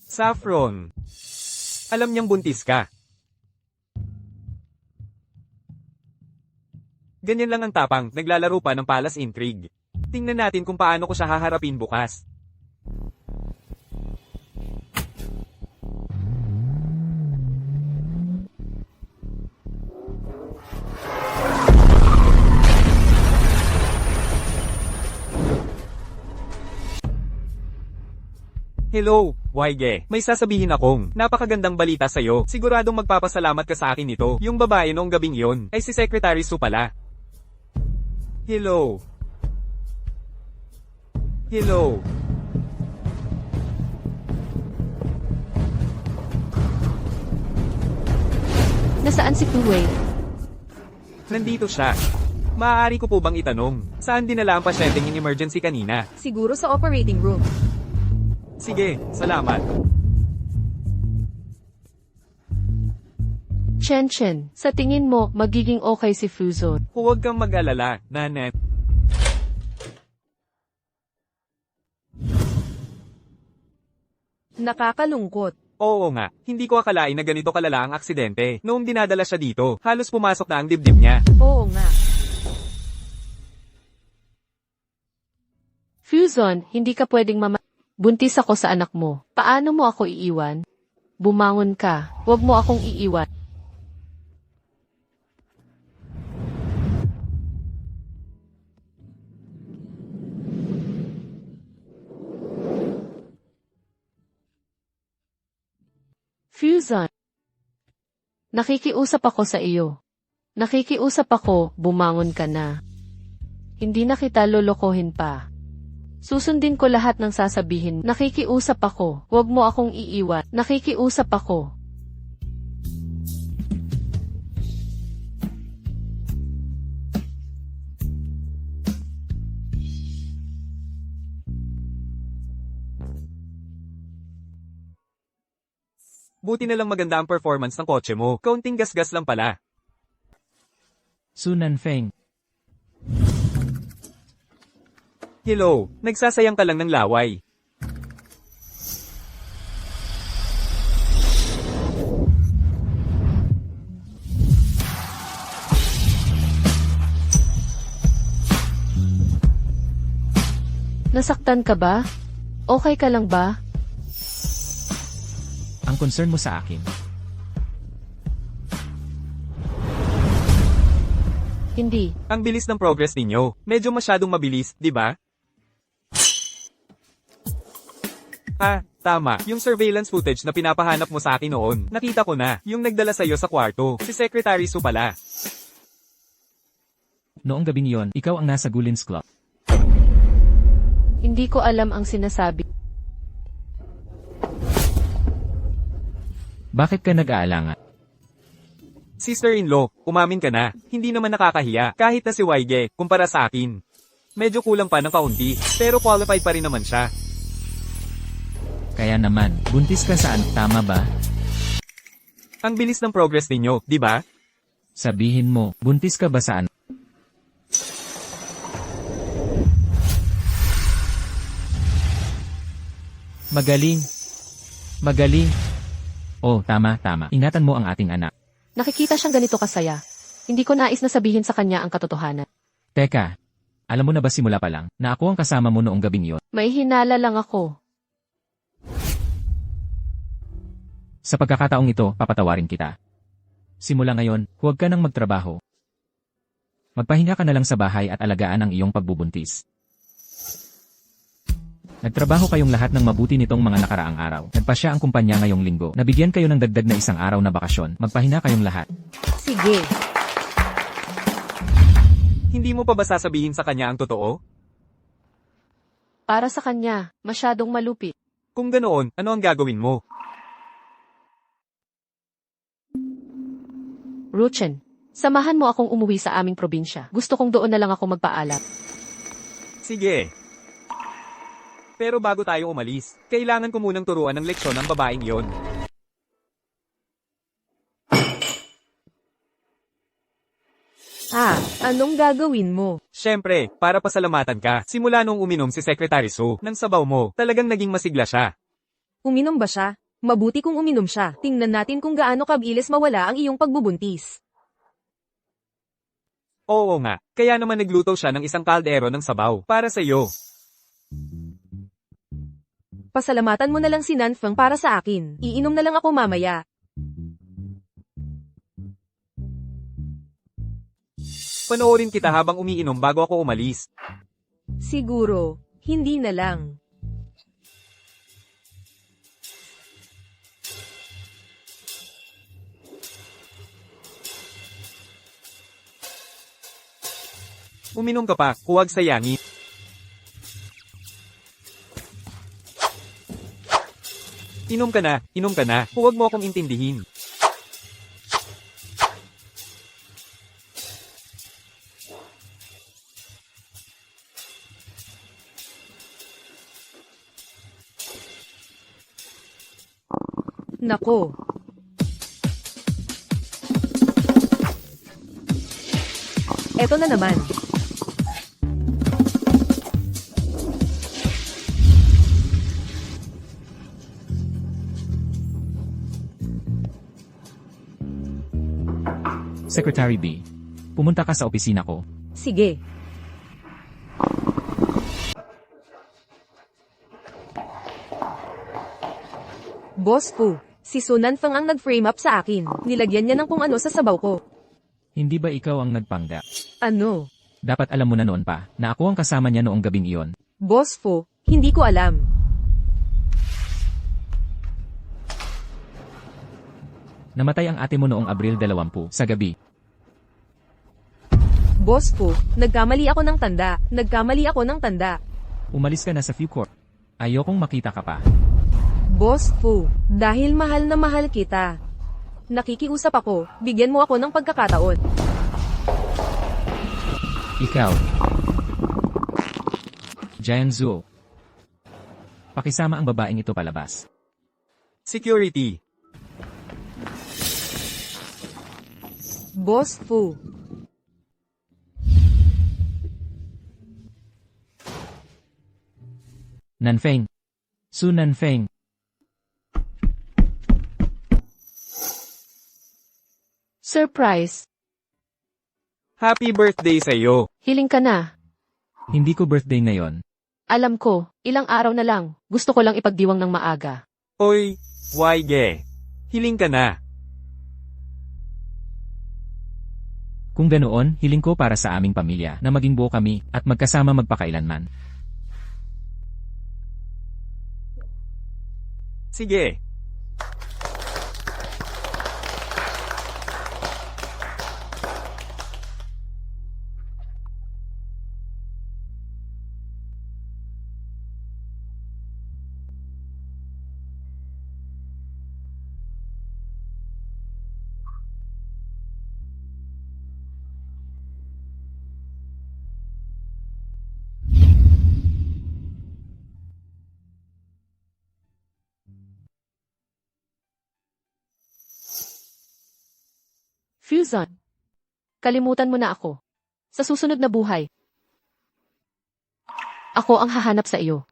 Saffron. Alam niyang buntis ka. Ganyan lang ang tapang, naglalaro pa ng palace intrigue. Tingnan natin kung paano ko siya haharapin bukas. Hello, Waige. May sasabihin akong napakagandang balita sa'yo. Siguradong magpapasalamat ka sa akin nito. Yung babae noong gabing yon ay si Secretary Su pala. Hello. Hello. Nasaan si Puwei? Nandito siya. Maaari ko po bang itanong, saan dinala ang pasyenteng in emergency kanina? Siguro sa operating room. Sige, salamat. Chen, sa tingin mo, magiging okay si Fuzon? Huwag kang mag-alala, Nanette. Nakakalungkot. Oo nga, hindi ko akalain na ganito kalala ang aksidente. Noong dinadala siya dito, halos pumasok na ang dibdib niya. Oo nga. Fuzon, hindi ka pwedeng buntis ako sa anak mo. Paano mo ako iiwan? Bumangon ka. Huwag mo akong iiwan. Fuzon. Nakikiusap ako sa iyo. Nakikiusap ako, bumangon ka na. Hindi na kita lolokohin pa. Susundin ko lahat ng sasabihin. Nakikiusap ako. Huwag mo akong iiwan. Nakikiusap ako. Buti na lang maganda ang performance ng kotse mo. Kaunting gasgas lang pala. Su Nanfeng. Hello, nagsasayang ka lang ng laway. Nasaktan ka ba? Okay ka lang ba? Ang concern mo sa akin. Hindi. Ang bilis ng progress ninyo. Medyo masyadong mabilis, di ba? Ah, tama. Yung surveillance footage na pinapahanap mo sa akin noon, nakita ko na. Yung nagdala sa'yo sa kwarto. Si Secretary Su pala. Noong gabing yon, ikaw ang nasa Gulin's Club. Hindi ko alam ang sinasabi. Bakit ka nag-aalangan? Sister-in-law, umamin ka na. Hindi naman nakakahiya. Kahit na si Waige, kumpara sa akin. Medyo kulang pa ng kaunti, pero qualified pa rin naman siya. Kaya naman, buntis ka saan, tama ba? Ang bilis ng progress ninyo, di ba? Sabihin mo, buntis ka ba saan? Magaling. Magaling. Oh, tama. Ingatan mo ang ating anak. Nakikita siyang ganito kasaya. Hindi ko nais na sabihin sa kanya ang katotohanan. Teka, alam mo na ba simula pa lang, na ako ang kasama mo noong gabing yon? May hinala lang ako. Sa pagkakataong ito, papatawarin kita. Simula ngayon, huwag ka nang magtrabaho. Magpahinga ka na lang sa bahay at alagaan ang iyong pagbubuntis. Nagtrabaho kayong lahat ng mabuti nitong mga nakaraang araw. Nagpasya ang kumpanya ngayong linggo. Nabigyan kayo ng dagdag na isang araw na bakasyon. Magpahinga kayong lahat. Sige. Hindi mo pa ba sasabihin sa kanya ang totoo? Para sa kanya, masyadong malupit. Kung ganoon, ano ang gagawin mo? Ruchen, samahan mo akong umuwi sa aming probinsya. Gusto kong doon na lang ako magpaalam. Sige. Pero bago tayo umalis, kailangan ko munang turuan ng leksyon ang babaeng yon. Anong gagawin mo? Siyempre, para pasalamatan ka, simula nung uminom si Secretary Su ng sabaw mo, talagang naging masigla siya. Uminom ba siya? Mabuti kung uminom siya. Tingnan natin kung gaano kabilis mawala ang iyong pagbubuntis. Oo nga, kaya naman nagluto siya ng isang kaldero ng sabaw para sa iyo. Pasalamatan mo na lang si Nanfeng para sa akin. Iinom na lang ako mamaya. Panoorin kita habang umiinom bago ako umalis. Siguro, hindi na lang. Uminom ka pa, huwag sayangin. Inom ka na, huwag mo akong intindihin. Nako. Eto na naman. Secretary B. Pumunta ka sa opisina ko. Sige. Boss Fu, si Su Nanfeng ang nag-frame up sa akin. Nilagyan niya ng kung ano sa sabaw ko. Hindi ba ikaw ang nagpangga? Ano? Dapat alam mo na noon pa, na ako ang kasama niya noong gabing iyon. Boss Fu, hindi ko alam. Namatay ang ate mo noong Abril 20 sa gabi. Boss Fu, nagkamali ako ng tanda. Nagkamali ako ng tanda. Umalis ka na sa Few Court. Ayokong makita ka pa. Boss Fu, dahil mahal na mahal kita. Nakikiusap ako, bigyan mo ako ng pagkakataon. Ikaw. Jian Zhou. Pakisama ang babaeng ito palabas. Security. Boss Fu. Nanfeng. Su Nanfeng. Surprise! Happy birthday sa iyo. Hiling ka na. Hindi ko birthday ngayon. Alam ko, ilang araw na lang. Gusto ko lang ipagdiwang ng maaga. Oy, Waige. Hiling ka na. Kung ganoon, hiling ko para sa aming pamilya na maging buo kami at magkasama magpakailanman. Sige. Fusion. Kalimutan mo na ako. Sa susunod na buhay, ako ang hahanap sa iyo.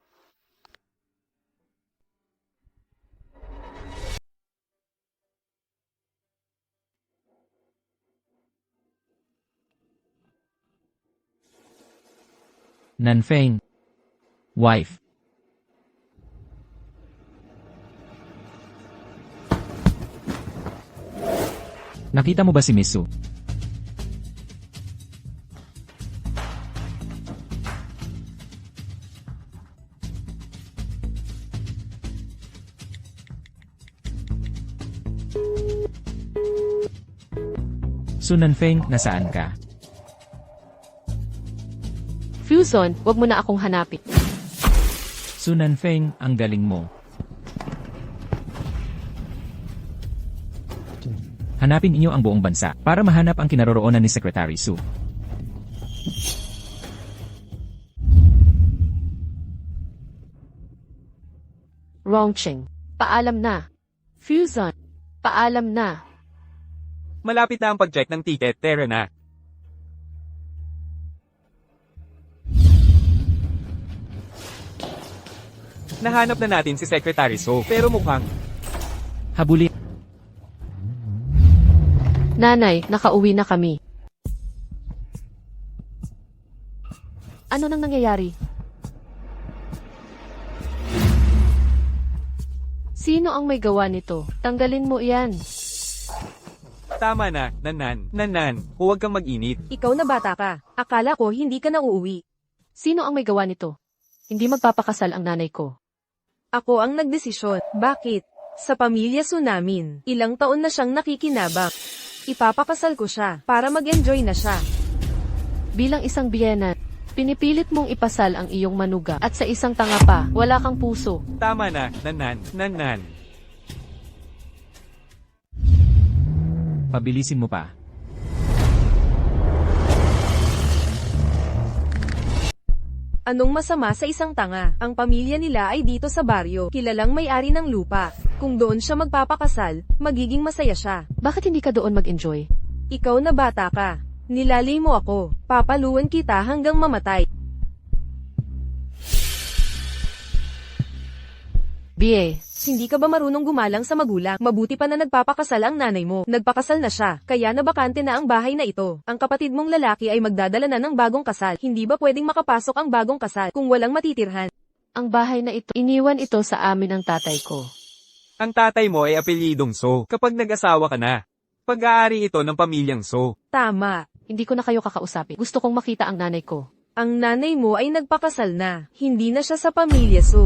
Nanfeng. Wife. Nakita mo ba si Miss Su? Su Nanfeng, nasaan ka? Fusion, wag mo na akong hanapin. Su Nanfeng, ang galing mo. Hanapin inyo ang buong bansa para mahanap ang kinaroroonan ni Secretary Su. Rongcheng, paalam na. Fusion, paalam na. Malapit na ang pag-check ng ticket, tara na. Nahanap na natin si Secretary So, pero mukhang Habulin. Nanay, nakauwi na kami. Ano nang nangyayari? Sino ang may gawa nito? Tanggalin mo iyan. tama na, Nanan, huwag kang mag-init. Ikaw na bata ka. Akala ko hindi ka na uuwi. Sino ang may gawa nito? Hindi magpapakasal ang nanay ko. Ako ang nagdesisyon. Bakit? Sa pamilya Su namin, ilang taon na siyang nakikinabang. Ipapakasal ko siya para mag-enjoy na siya. Bilang isang biyenan, pinipilit mong ipasal ang iyong manuga at sa isang tanga pa, wala kang puso. Tama na, Nanan. Pabilisin mo pa. Anong masama sa isang tanga? Ang pamilya nila ay dito sa baryo, kilalang may-ari ng lupa. Kung doon siya magpapakasal, magiging masaya siya. Bakit hindi ka doon mag-enjoy? Ikaw na bata ka. Nilalay mo ako. Papaluan kita hanggang mamatay. BA, Hindi ka ba marunong gumalang sa magulang? Mabuti pa na nagpapakasal ang nanay mo. Nagpakasal na siya, kaya nabakante na ang bahay na ito. Ang kapatid mong lalaki ay magdadala na ng bagong kasal. Hindi ba pwedeng makapasok ang bagong kasal kung walang matitirhan? ang bahay na ito, iniwan ito sa amin ng tatay ko. Ang tatay mo ay apelyidong So, kapag nag-asawa ka na. Pag-aari ito ng pamilyang So. Tama. Hindi ko na kayo kakausapin. Gusto kong makita ang nanay ko. Ang nanay mo ay nagpakasal na. Hindi na siya sa pamilya Su.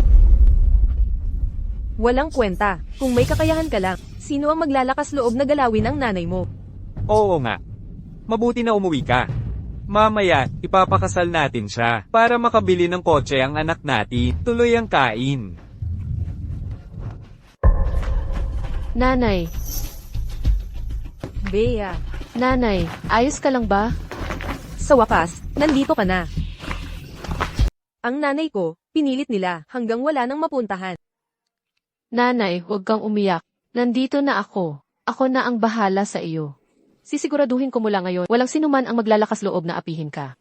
Walang kwenta. Kung may kakayahan ka lang, sino ang maglalakas loob na galawin ang nanay mo? Oo nga. Mabuti na umuwi ka. Mamaya, ipapakasal natin siya para makabili ng kotse ang anak natin. Tuloy ang kain. Nanay, Bea. nanay, ayos ka lang ba? Sa wakas, nandito ka na. Ang nanay ko, pinilit nila hanggang wala nang mapuntahan. Nanay, huwag kang umiyak. Nandito na ako. Ako na ang bahala sa iyo. Sisiguraduhin ko mula ngayon, walang sinuman ang maglalakas loob na apihin ka.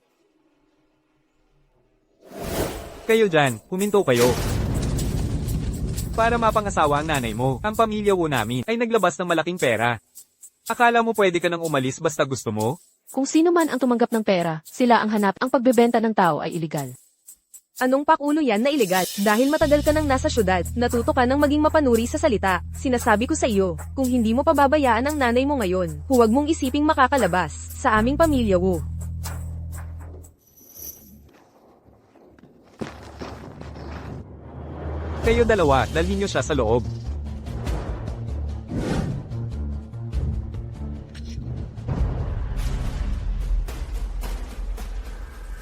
Kayo dyan, huminto kayo. Para mapangasawa ang nanay mo, ang pamilya wo namin ay naglabas ng malaking pera. Akala mo pwede ka nang umalis basta gusto mo? Kung sino man ang tumanggap ng pera, sila ang hanap. Ang pagbebenta ng tao ay iligal. Anong pakulo yan na ilegal? Dahil matagal ka nang nasa syudad, natuto ka nang maging mapanuri sa salita. Sinasabi ko sa iyo, kung hindi mo pababayaan ang nanay mo ngayon, huwag mong isiping makakalabas sa aming pamilya wo. Kayo dalawa, dalhin niyo siya sa loob.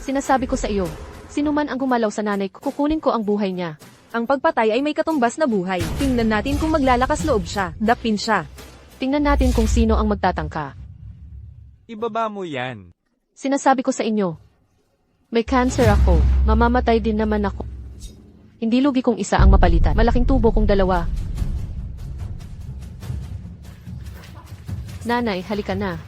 Sinasabi ko sa iyo, sino man ang gumalaw sa nanay ko, kukunin ko ang buhay niya. Ang pagpatay ay may katumbas na buhay. Tingnan natin kung maglalakas loob siya, dapin siya. Tingnan natin kung sino ang magtatangka. Ibaba mo yan. Sinasabi ko sa inyo, may cancer ako, mamamatay din naman ako. Hindi lugi kung isa ang mapalitan, malaking tubo kung dalawa. Nanay, halika na.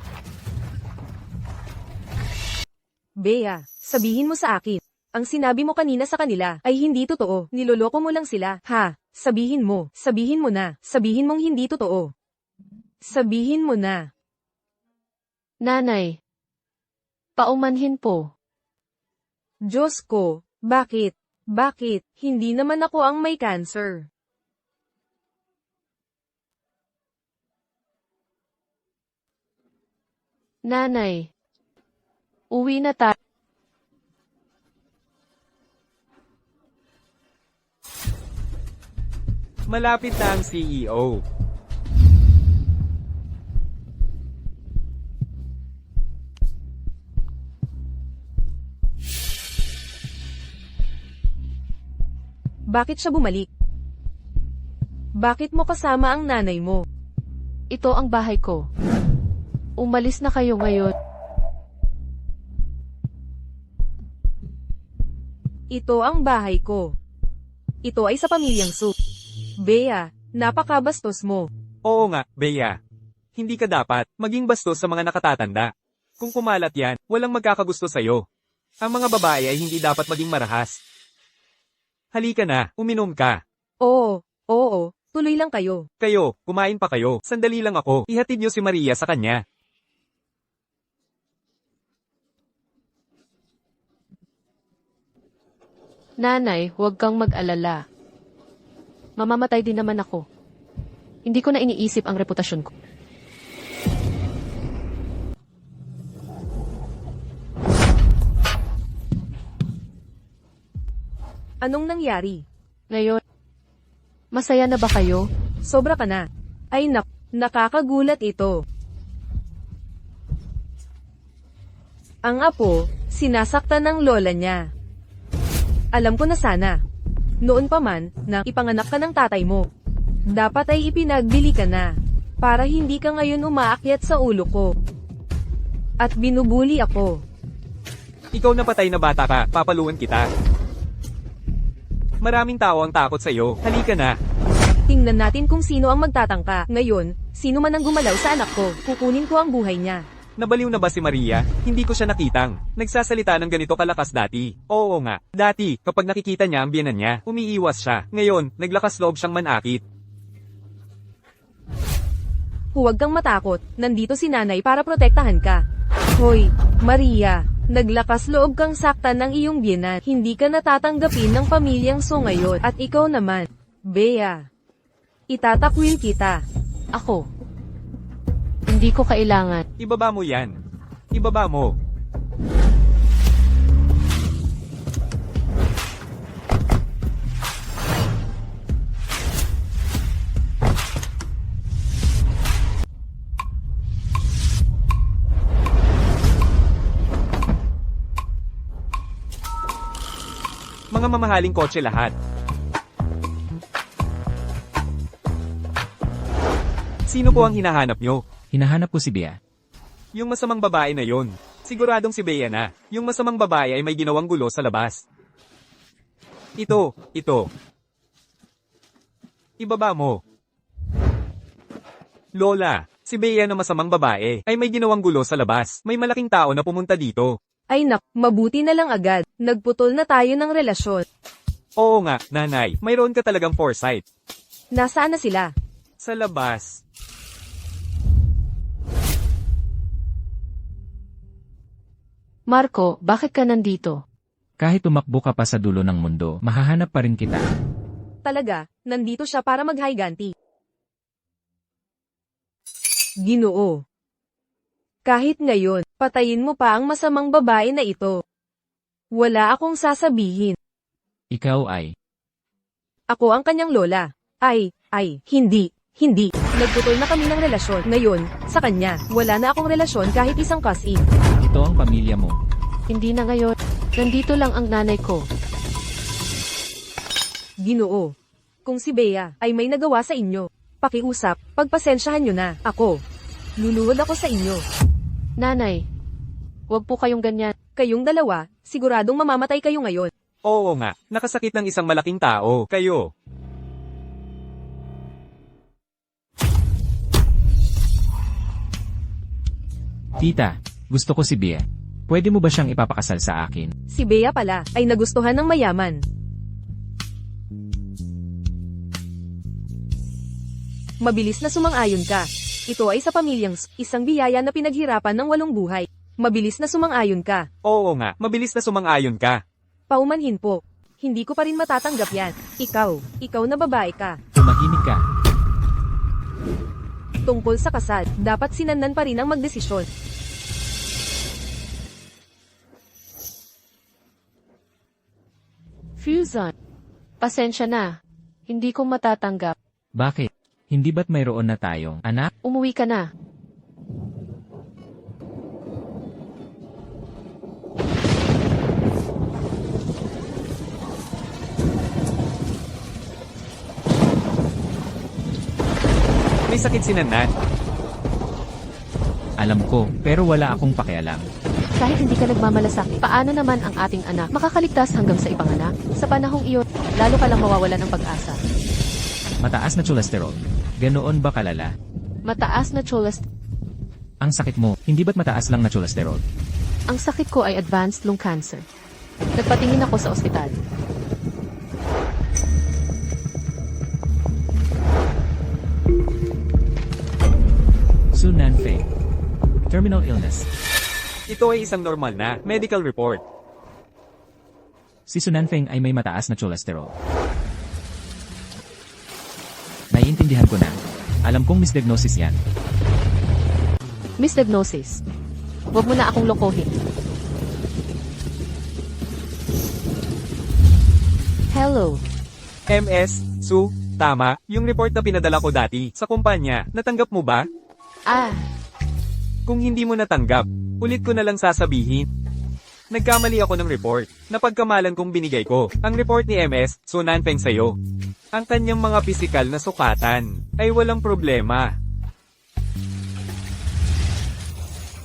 Bea, sabihin mo sa akin. Ang sinabi mo kanina sa kanila ay hindi totoo. Niloloko mo lang sila. Ha? Sabihin mo na. Sabihin mong hindi totoo. Sabihin mo na. Nanay, paumanhin po. Diyos ko, bakit? Bakit? Hindi naman ako ang may cancer. Nanay, uwi na tayo. Malapit na ang CEO. Bakit siya bumalik? Bakit mo kasama ang nanay mo? Ito ang bahay ko. Umalis na kayo ngayon. Ito ang bahay ko. Ito ay sa pamilyang Su. Bea, napakabastos mo. Oo nga, Bea. Hindi ka dapat maging bastos sa mga nakatatanda. Kung kumalat yan, walang magkakagusto sa'yo. Ang mga babae ay hindi dapat maging marahas. Halika na, uminom ka. Oo, tuloy lang kayo. Kayo, kumain pa kayo. Sandali lang ako. Ihatid niyo si Maria sa kanya. Nanay, huwag kang mag-alala. Mamamatay din naman ako. Hindi ko na iniisip ang reputasyon ko. Anong nangyari? Ngayon, masaya na ba kayo? Sobra ka na. Ay nakakagulat ito. Ang apo, sinasaktan ng lola niya. Alam ko na sana. Noon pa man, nang ipanganak ka ng tatay mo. Dapat ay ipinagbili ka na. Para hindi ka ngayon umaakyat sa ulo ko. At binubuli ako. Ikaw na patay na bata ka, papaluan kita. Maraming tao ang takot sa iyo. Halika na. Tingnan natin kung sino ang magtatangka. Ngayon, sino man ang gumalaw sa anak ko, kukunin ko ang buhay niya. Nabaliw na ba si Maria? Hindi ko siya nakitang. Nagsasalita ng ganito kalakas dati. Oo nga. Dati, kapag nakikita niya ang biyenan niya, umiiwas siya. Ngayon, naglakas loob siyang manakit. Huwag kang matakot, nandito si nanay para protektahan ka. Hoy, Maria, naglakas loob kang saktan ng iyong biyenan. Hindi ka natatanggapin ng pamilyang So ngayon. At ikaw naman, Bea. Itatakwil kita. Ako. Hindi ko kailangan. Ibaba mo yan. Ibaba mo. Mga mamahaling kotse lahat. Sino po ang hinahanap nyo? Hinahanap ko si Bea. Yung masamang babae na yon. Siguradong si Bea na. Yung masamang babae ay may ginawang gulo sa labas. Ito. Ibaba mo. Lola, si Bea na masamang babae ay may ginawang gulo sa labas. May malaking tao na pumunta dito. Ay mabuti na lang agad. Nagputol na tayo ng relasyon. Oo nga, nanay. Mayroon ka talagang foresight. Nasaan na sila? Sa labas. Marco, bakit ka nandito? Kahit tumakbo ka pa sa dulo ng mundo, mahahanap pa rin kita. Talaga, nandito siya para maghiganti. Ginoo. Kahit ngayon, patayin mo pa ang masamang babae na ito. Wala akong sasabihin. Ikaw ay, Ako ang kanyang lola. Hindi. Nagputol na kami ng relasyon. Ngayon, sa kanya, wala na akong relasyon kahit isang cousin. ito ang pamilya mo. Hindi na ngayon. Nandito lang ang nanay ko. Ginoo. Kung si Bea ay may nagawa sa inyo, pakiusap, pagpasensyahan nyo na. Ako. Luluhod ako sa inyo. Nanay, huwag po kayong ganyan. Kayong dalawa, siguradong mamamatay kayo ngayon. Oo nga, nakasakit ng isang malaking tao. Kayo. Tita, gusto ko si Bea. Pwede mo ba siyang ipapakasal sa akin? Si Bea pala ay nagustuhan ng mayaman. Mabilis na sumang-ayon ka. Ito ay sa pamilyang isang biyaya na pinaghirapan ng 8 buhay. Mabilis na sumang-ayon ka. Oo nga, mabilis na sumang-ayon ka. Paumanhin po. Hindi ko pa rin matatanggap yan. Ikaw na babae ka. Tumahimik ka. Tungkol sa kasal, dapat sinandan pa rin ang magdesisyon. Fusion. Pasensya na. Hindi ko matatanggap. Bakit? Hindi ba't mayroon na tayong anak? Umuwi ka na. May sakit si Nanan. Alam ko, pero wala akong pakialam. Kahit hindi ka nagmamalasakit, paano naman ang ating anak makakaligtas hanggang sa ipanganak? Sa panahong iyon, lalo ka lang mawawalan ng pag-asa. Mataas na cholesterol. Ganoon ba kalala? Mataas na cholesterol. Ang sakit mo, hindi ba't mataas lang na cholesterol? Ang sakit ko ay advanced lung cancer. Nagpatingin ako sa ospital. terminal illness. Ito ay isang normal na medical report. Si Sunanfeng ay may mataas na cholesterol. Naiintindihan ko na. Alam kong misdiagnosis yan. Misdiagnosis. Huwag mo na akong lokohin. Hello. MS, Su, tama, yung report na pinadala ko dati sa kumpanya, natanggap mo ba? Ah, Kung hindi mo natanggap, ulit ko na lang sasabihin. Nagkamali ako ng report. Napagkamalan kong binigay ko. Ang report ni MS, Su Nanfeng sa'yo. Ang kanyang mga pisikal na sukatan ay walang problema.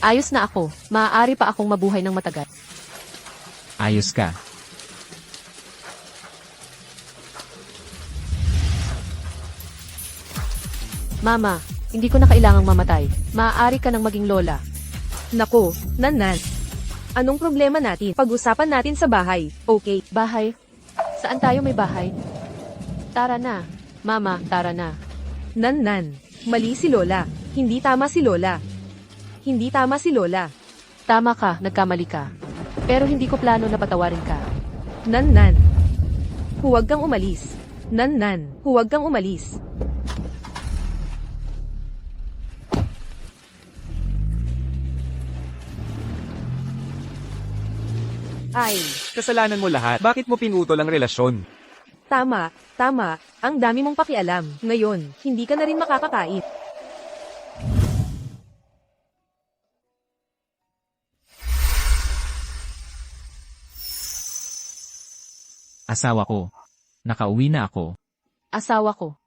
ayos na ako. Maaari pa akong mabuhay ng matagal. Ayos ka. Mama, hindi ko na kailangang mamatay. Maaari ka nang maging lola. Nako, Nan. Anong problema natin? Pag-usapan natin sa bahay, okay? Bahay? Saan tayo may bahay? Tara na. Mama, tara na. Nan. Mali si Lola. Hindi tama si Lola. Hindi tama si Lola. Tama ka, nagkamali ka. Pero hindi ko plano na patawarin ka. Nan. Huwag kang umalis. Nan. Huwag kang umalis. Ay, Kasalanan mo lahat. Bakit mo pinutol ang relasyon? tama. Ang dami mong pakialam. Ngayon, hindi ka na rin makakakait. Asawa ko. Nakauwi na ako. Asawa ko.